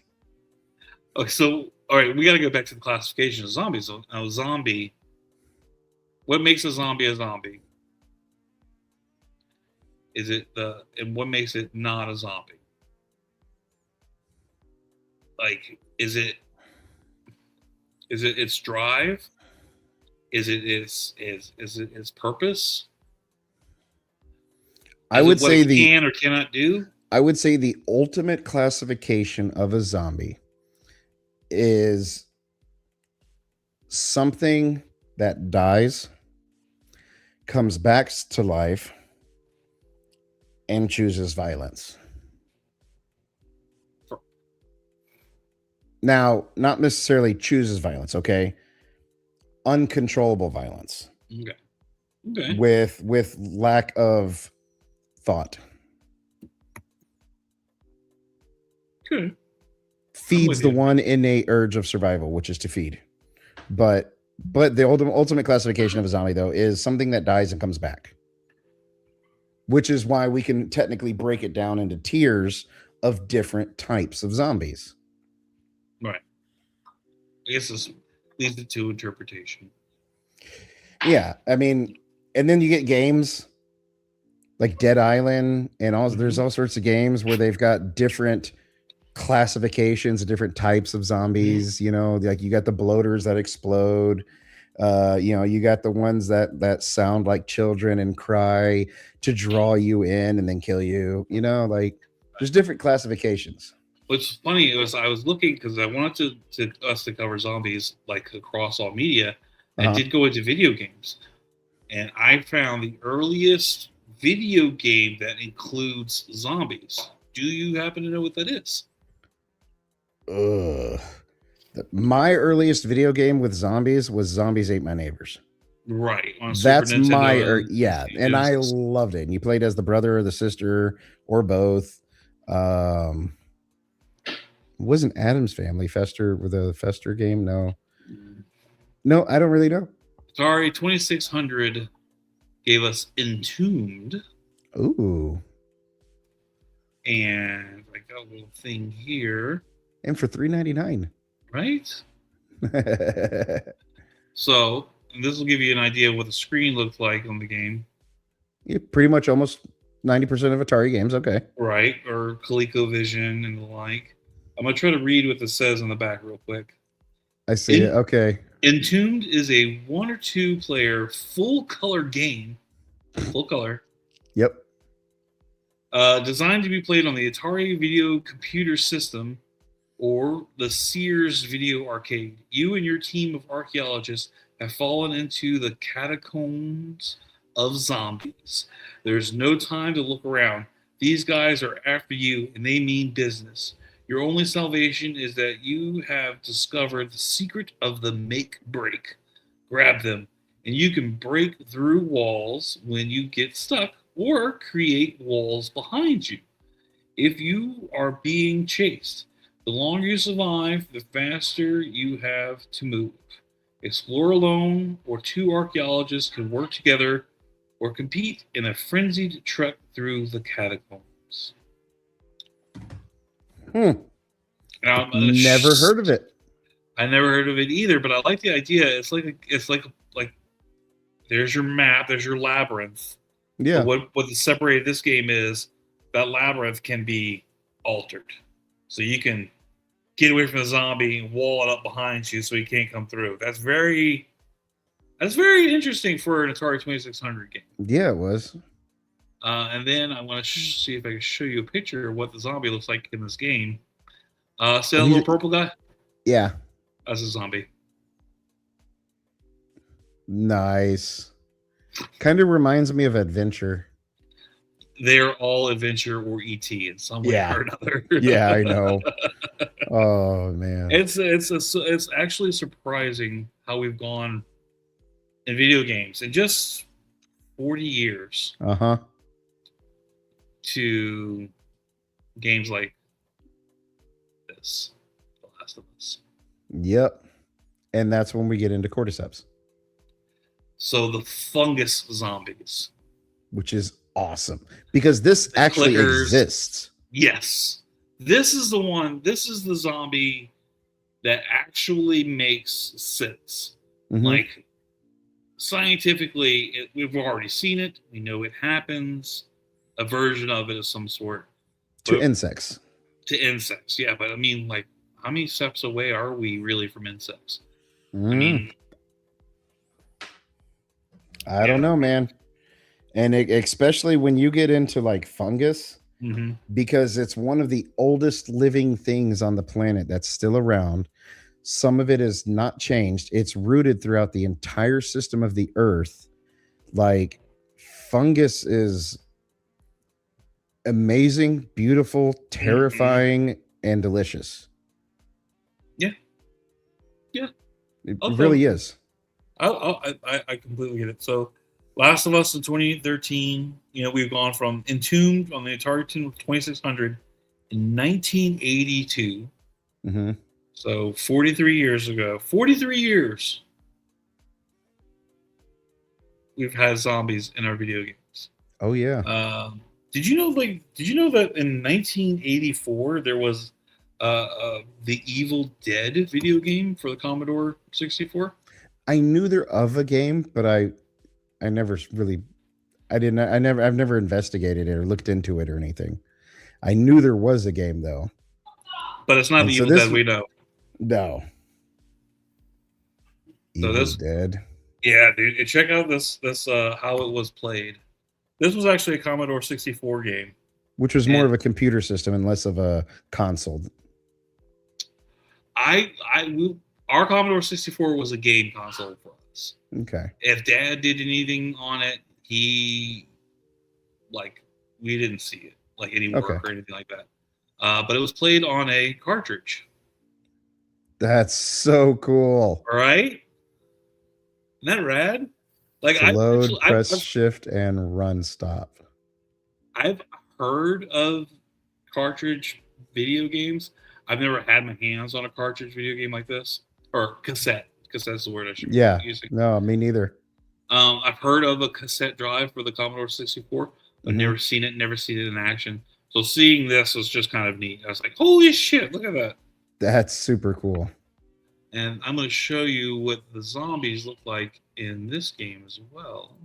all right, we got to go back to the classification of zombies. So, a zombie. What makes a zombie a zombie? Is it and what makes it not a zombie? Like, is it its drive? Is it its purpose? I would what say it can or cannot do? I would say the ultimate classification of a zombie is something that dies, comes back to life, and chooses violence. Now, not necessarily chooses violence, okay? Uncontrollable violence. Okay. With lack of thought. Good. Feeds the one innate urge of survival, which is to feed. But the ultimate classification of a zombie, though, is something that dies and comes back. Which is why we can technically break it down into tiers of different types of zombies. Right. I guess this leads it to interpretation. Yeah, I mean, and then you get games like Dead Island and all. There's all sorts of games where they've got different classifications of different types of zombies. You know, like you got the bloaters that explode. You got the ones that sound like children and cry to draw you in and then kill you. You know, like there's different classifications. What's funny was I was looking because I wanted us to cover zombies like across all media. I did go into video games, and I found the earliest video game that includes zombies. Do you happen to know what that is? My earliest video game with zombies was Zombies Ate My Neighbors. Right. That's Nintendo, and I loved it. And you played as the brother or the sister or both. Wasn't Adam's Family Fester with a Fester game? No, I don't really know. Atari 2600 gave us Entombed. Ooh. And I got a little thing here. And for $3.99. Right? So, this will give you an idea of what the screen looks like on the game. Yeah, pretty much almost 90% of Atari games. Okay. Right. Or ColecoVision and the like. I'm going to try to read what this says on the back real quick. I see it. Okay. Entombed is a 1 or 2 player full color game. Full color. Yep. Designed to be played on the Atari Video Computer System or the Sears Video Arcade. You and your team of archaeologists have fallen into the catacombs of zombies. There's no time to look around. These guys are after you, and they mean business. Your only salvation is that you have discovered the secret of the make-break. Grab them, and you can break through walls when you get stuck or create walls behind you. If you are being chased, the longer you survive, the faster you have to move. Explore alone, or 2 archaeologists can work together or compete in a frenzied trek through the catacombs. Now, never heard of it. I never heard of it either, but I like the idea. It's like there's your map, there's your labyrinth. Yeah. But what the separated this game is that labyrinth can be altered, so you can get away from the zombie and wall it up behind you so he can't come through. That's very interesting for an Atari 2600 game. Yeah, it was. And then I want to see if I can show you a picture of what the zombie looks like in this game. See that little purple guy? Yeah. That's a zombie. Nice. Kind of reminds me of Adventure. They're all Adventure or ET in some way or another. Yeah, I know. Oh man, it's actually surprising how we've gone in video games in just 40 years. To games like this, The Last of Us. Yep, and that's when we get into cordyceps. So the fungus zombies, which is awesome because this actually exists. Yes, This is the one. This is the zombie that actually makes sense. Mhm. Like scientifically, we've already seen it. We know it happens. A version of it of some sort. To But insects. to insects, yeah. But I mean, like, how many steps away are we really from insects? I Mm, mean, I don't know, man. And especially when you get into like fungus, mhm. because it's one of the oldest living things on the planet that's still around. Some of it is not changed. It's rooted throughout the entire system of the earth. Like fungus is amazing, beautiful, terrifying, and delicious. Yeah, yeah. It Also, really is. I completely get it. So, Last of Us in 2013, we've gone from Entombed on the Atari 2600 in 1982. Mm-hmm. So 43 years ago, 43 years, we've had zombies in our video games. Oh yeah. Did you know that in 1984 there was the Evil Dead video game for the Commodore 64? I knew there of a game, but I never really I've never investigated it or looked into it or anything. I knew there was a game though. But it's not And the so Evil Dead we know. No. So Evil this, Dead. yeah, dude, and check out this how it was played. This was actually a Commodore 64 game. Which was more of a computer system and less of a console. Our Commodore 64 was a game console for us. Okay. If Dad did anything on it, we didn't see it, like any work or anything like that. But it was played on a cartridge. That's so cool. Right? Isn't that rad? Like to load, press shift, and run stop. I've heard of cartridge video games. I've never had my hands on a cartridge video game like this, or cassette. Cassette's the word I should be using. No, me neither. I've heard of a cassette drive for the Commodore 64, but never seen it in action. So seeing this was just kind of neat. I was like, holy shit, look at that. That's super cool. And I'm going to show you what the zombies look like in this game as well.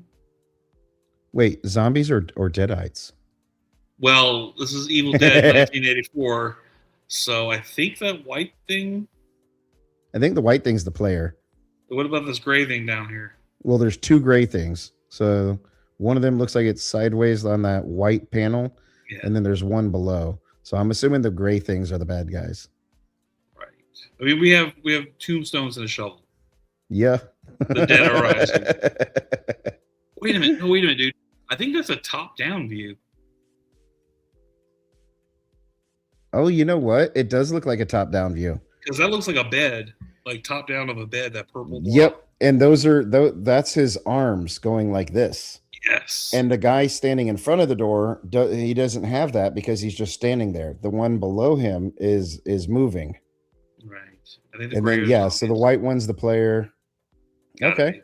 Wait, zombies or deadites? Well, this is Evil Dead 1984. So I think that white thing. I think the white thing's the player. What about this gray thing down here? Well, there's two gray things. So one of them looks like it's sideways on that white panel, and then there's one below. So I'm assuming the gray things are the bad guys. Right. I mean, we have tombstones and a shovel. Yeah. The dead are rising. Wait a minute, dude. I think that's a top-down view. Oh, you know what? It does look like a top-down view. Because that looks like a bed, like top-down of a bed. That purple block. Yep. And that's his arms going like this. Yes. And the guy standing in front of the door, he doesn't have that because he's just standing there. The one below him is moving. Right. And then so the white one's the player. Okay.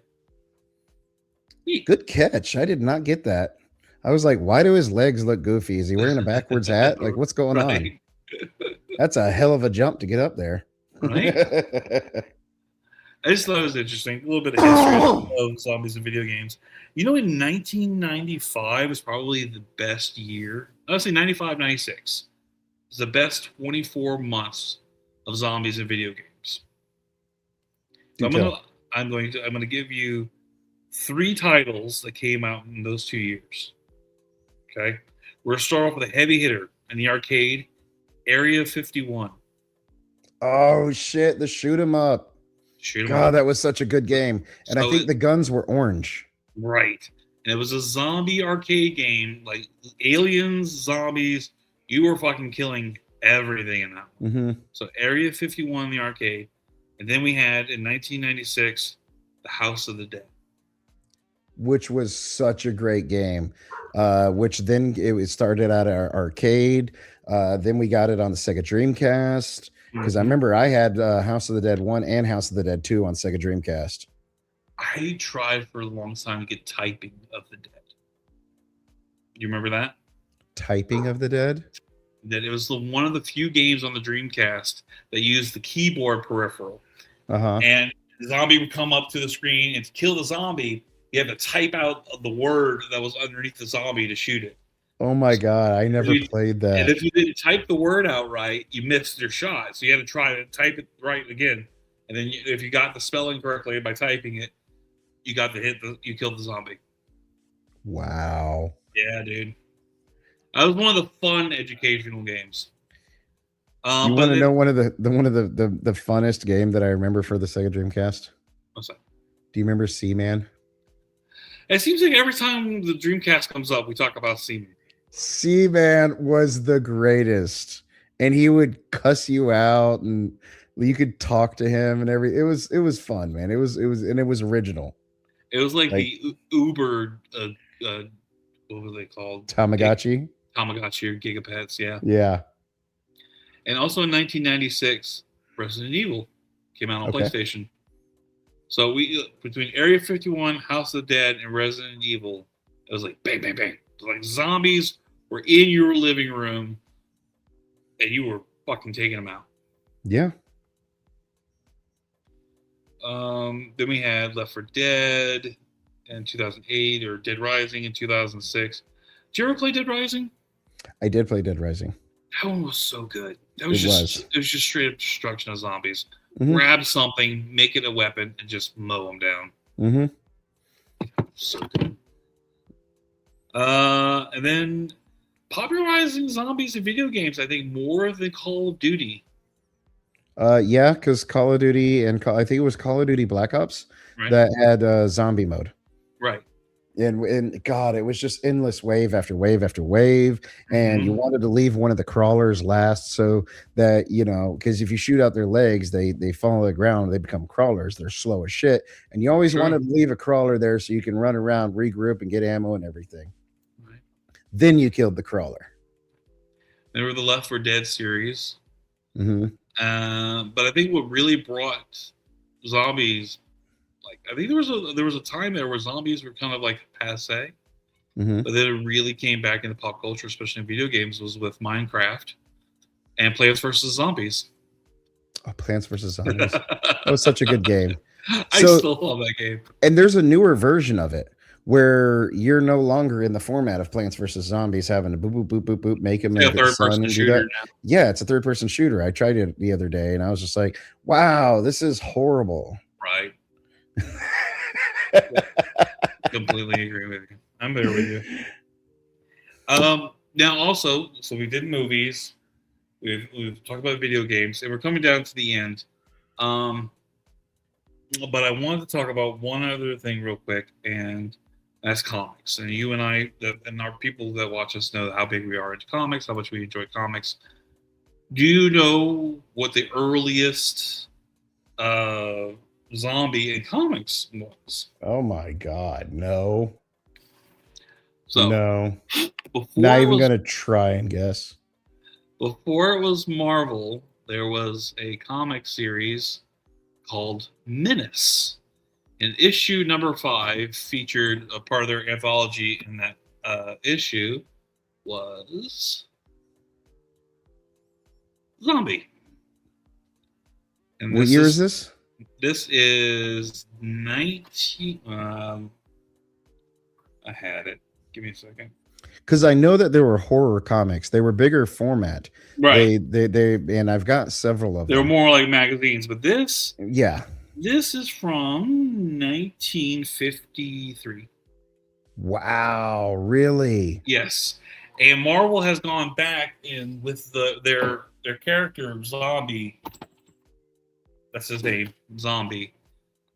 Good catch. I did not get that. I was like, why do his legs look goofy? Is he wearing a backwards hat? Like, what's going on? That's a hell of a jump to get up there. Right. I just thought it was interesting. A little bit of history of zombies in video games. In 1995 was probably the best year. I'd say 95, 96 is the best 24 months of zombies in video games. So I'm going to give you 3 titles that came out in those 2 years. Okay, we're gonna start off with a heavy hitter in the arcade, Area 51. Oh shit! The shoot 'em up. God, that was such a good game. And I think the guns were orange. Right. And it was a zombie arcade game, like aliens, zombies. You were fucking killing everything in that one. Mm-hmm. So Area 51 in the arcade. And then we had, in 1996, The House of the Dead. Which was such a great game. Which then it started at our arcade. Then we got it on the Sega Dreamcast. Because I remember I had House of the Dead 1 and House of the Dead 2 on Sega Dreamcast. I tried for a long time to get Typing of the Dead. You remember that? Typing of the Dead? That it was one of the few games on the Dreamcast that used the keyboard peripheral. Uh-huh. And the zombie would come up to the screen, and to kill the zombie, you had to type out the word that was underneath the zombie to shoot it. Oh my God, I never played And that. if you didn't type the word out right, you missed your shot. So you had to try to type it right again. And then if you got the spelling correctly by typing it, you got the hit. You killed the zombie. Wow. Yeah, dude. That was one of the fun educational games. You want to know one of the funnest game that I remember for the Sega Dreamcast? What's that? Do you remember Seaman? It seems like every time the Dreamcast comes up, we talk about Seaman. Seaman was the greatest, and he would cuss you out, and you could talk to him, and it was fun, man. It was original. It was like the Uber. What were they called? Tamagotchi. Tamagotchi or Gigapets, yeah. Yeah. And also in 1996, Resident Evil came out on PlayStation. So we between Area 51, House of the Dead, and Resident Evil, it was like bang, bang, bang. It was like zombies were in your living room, and you were fucking taking them out. Yeah. Then we had Left 4 Dead in 2008, or Dead Rising in 2006. Did you ever play Dead Rising? I did play Dead Rising. That one was so good. It was just straight up destruction of zombies. Mm-hmm. Grab something, make it a weapon, and just mow them down. Mm-hmm. So good. And then popularizing zombies in video games, I think more than Call of Duty. Yeah, because Call of Duty and I think it was Call of Duty Black Ops that had zombie mode. Right. And God, it was just endless wave after wave after wave. And you wanted to leave one of the crawlers last so that, because if you shoot out their legs, they fall to the ground, they become crawlers. They're slow as shit. And you always wanted to leave a crawler there so you can run around, regroup, and get ammo and everything. Right. Then you killed the crawler. There were the Left 4 Dead series. Mm-hmm. But I think what really brought zombies, I think there was a time there where zombies were kind of like passe, but then it really came back into pop culture, especially in video games, was with Minecraft and Plants vs. Zombies. Oh, Plants vs. Zombies. That was such a good game. I still love that game. And there's a newer version of it where you're no longer in the format of Plants vs. Zombies, having to boop, boop, boop, boop, boop, make them into the sun and do that. Now. Yeah, it's a third-person shooter. I tried it the other day, and I was just like, wow, this is horrible. Right. Completely agree with you. I'm there with you. Now also, so we did movies, we've talked about video games, and we're coming down to the end. But I wanted to talk about one other thing real quick, and that's comics. And you and I, and our people that watch us know how big we are into comics, how much we enjoy comics. Do you know what the earliest zombie in comics was? Oh my God, no. So no. Not even gonna try and guess. Before it was Marvel, there was a comic series called Menace. And issue number 5 featured a part of their anthology, in that issue was Zombie. And what year is this? This is 19. I had it. Give me a second. Because I know that there were horror comics. They were bigger format. Right. They and I've got several of them. They were more like magazines, but this. Yeah. This is from 1953. Wow, really? Yes. And Marvel has gone back in with their character Zombie. That's his name, Zombie.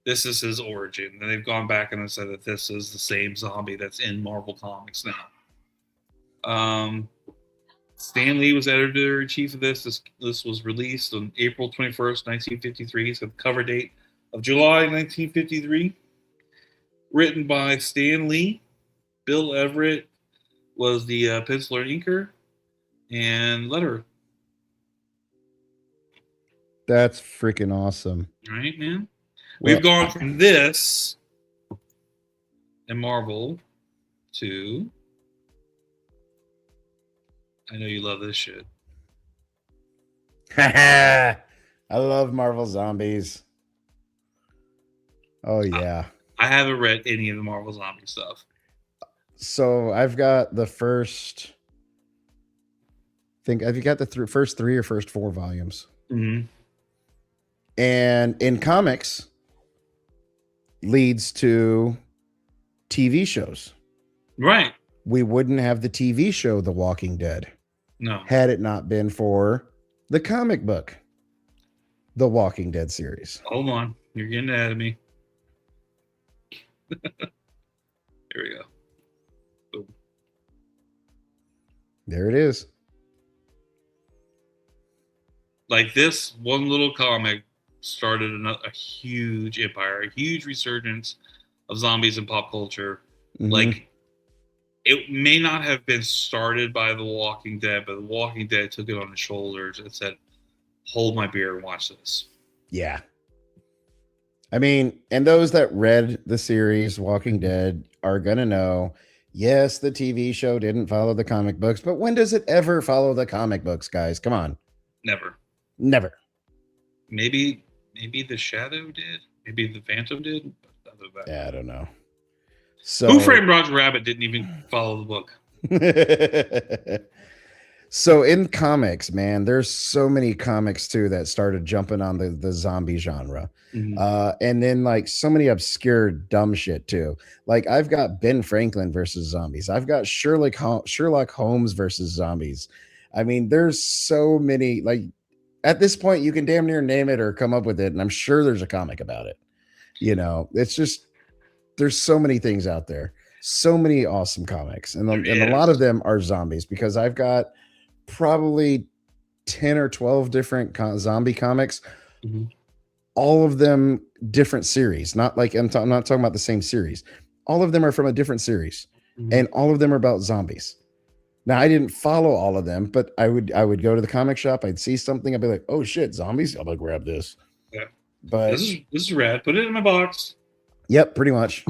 This is his origin. And they've gone back and said that this is the same Zombie that's in Marvel Comics now. Stan Lee was editor-in-chief of this. This was released on April 21st, 1953. So the cover date of July 1953. Written by Stan Lee. Bill Everett was the penciler and inker, and letterer. That's freaking awesome. Right, man? We've gone from this and Marvel to... I know you love this shit. I love Marvel Zombies. Oh yeah. I haven't read any of the Marvel Zombie stuff. So I've got the first. Have you got the first 3 or first 4 volumes? Mm-hmm. And in comics, leads to TV shows. Right. We wouldn't have the TV show The Walking Dead No. had it not been for the comic book, The Walking Dead series. Hold on. You're getting ahead of me. There we go. Boom. There it is. Like this one little comic started a huge empire, a huge resurgence of zombies in pop culture. Mhm. Like, it may not have been started by The Walking Dead, but The Walking Dead took it on its shoulders and said, hold my beer and watch this. Yeah. I mean, and those that read the series Walking Dead are going to know, yes, the TV show didn't follow the comic books, but when does it ever follow the comic books, guys? Come on. Never. Never. Maybe the Shadow did. Maybe the Phantom did. But other than that, Yeah, I don't know. So Who Framed Roger Rabbit didn't even follow the book. So in comics, man, there's so many comics too that started jumping on the zombie genre. Mhm. And then like so many obscure dumb shit too. Like I've got Ben Franklin versus zombies. I've got Sherlock Holmes versus zombies. I mean, there's so many. Like at this point, you can damn near name it or come up with it, and I'm sure there's a comic about it. You know, it's just there's so many things out there, so many awesome comics, and a lot of them are zombies because I've got probably 10 or 12 different zombie comics. Mm-hmm. All of them different series, not like I'm not talking about the same series. All of them are from a different series, Mm-hmm. and all of them are about zombies. Now I didn't follow all of them, but I would go to the comic shop, I'd see something, I'd be like, oh shit, zombies, I'm gonna grab this. Yeah, but this is rad. Put it in my box. Yep, pretty much.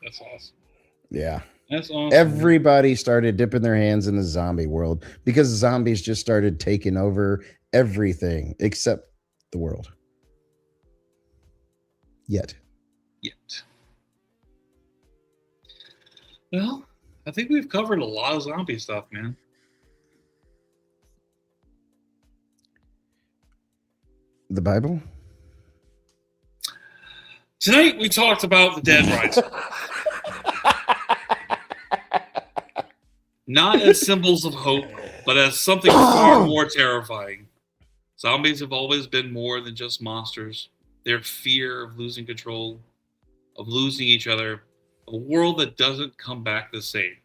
That's awesome. Yeah. That's awesome. Everybody started dipping their hands in the zombie world because zombies just started taking over everything except the world. Yet. Well, I think we've covered a lot of zombie stuff, man. The Bible? Tonight we talked about the dead rising. Not as symbols of hope, but as something far more terrifying. Zombies have always been more than just monsters. Their fear of losing control, of losing each other, a world that doesn't come back the same.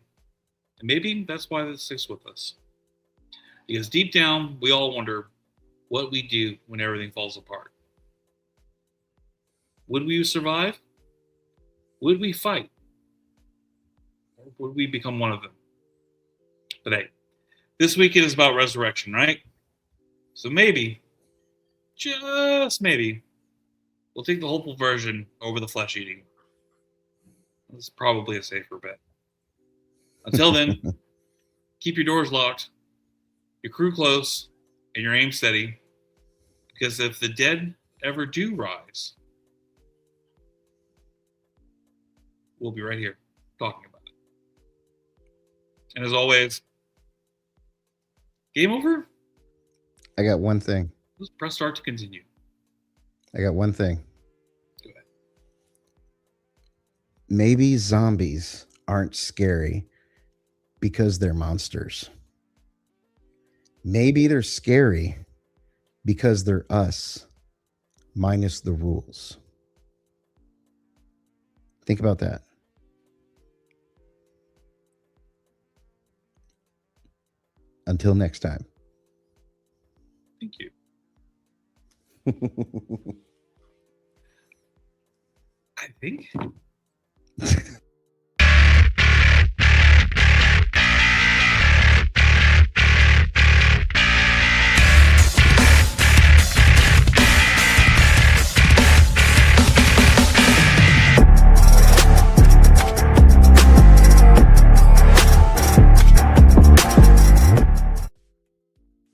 And maybe that's why this sticks with us. Because deep down, we all wonder what we do when everything falls apart. Would we survive? Would we fight? Or would we become one of them? But hey, this weekend is about resurrection, right? So maybe, just maybe, we'll take the hopeful version over the flesh eating. That's probably a safer bet. Until then, keep your doors locked, your crew close, and your aim steady. Because if the dead ever do rise, we'll be right here talking about it. And as always, game over? I got one thing. Let's press start to continue. I got one thing. Go ahead. Maybe zombies aren't scary because they're monsters. Maybe they're scary because they're us, minus the rules. Think about that. Until next time. Thank you. I think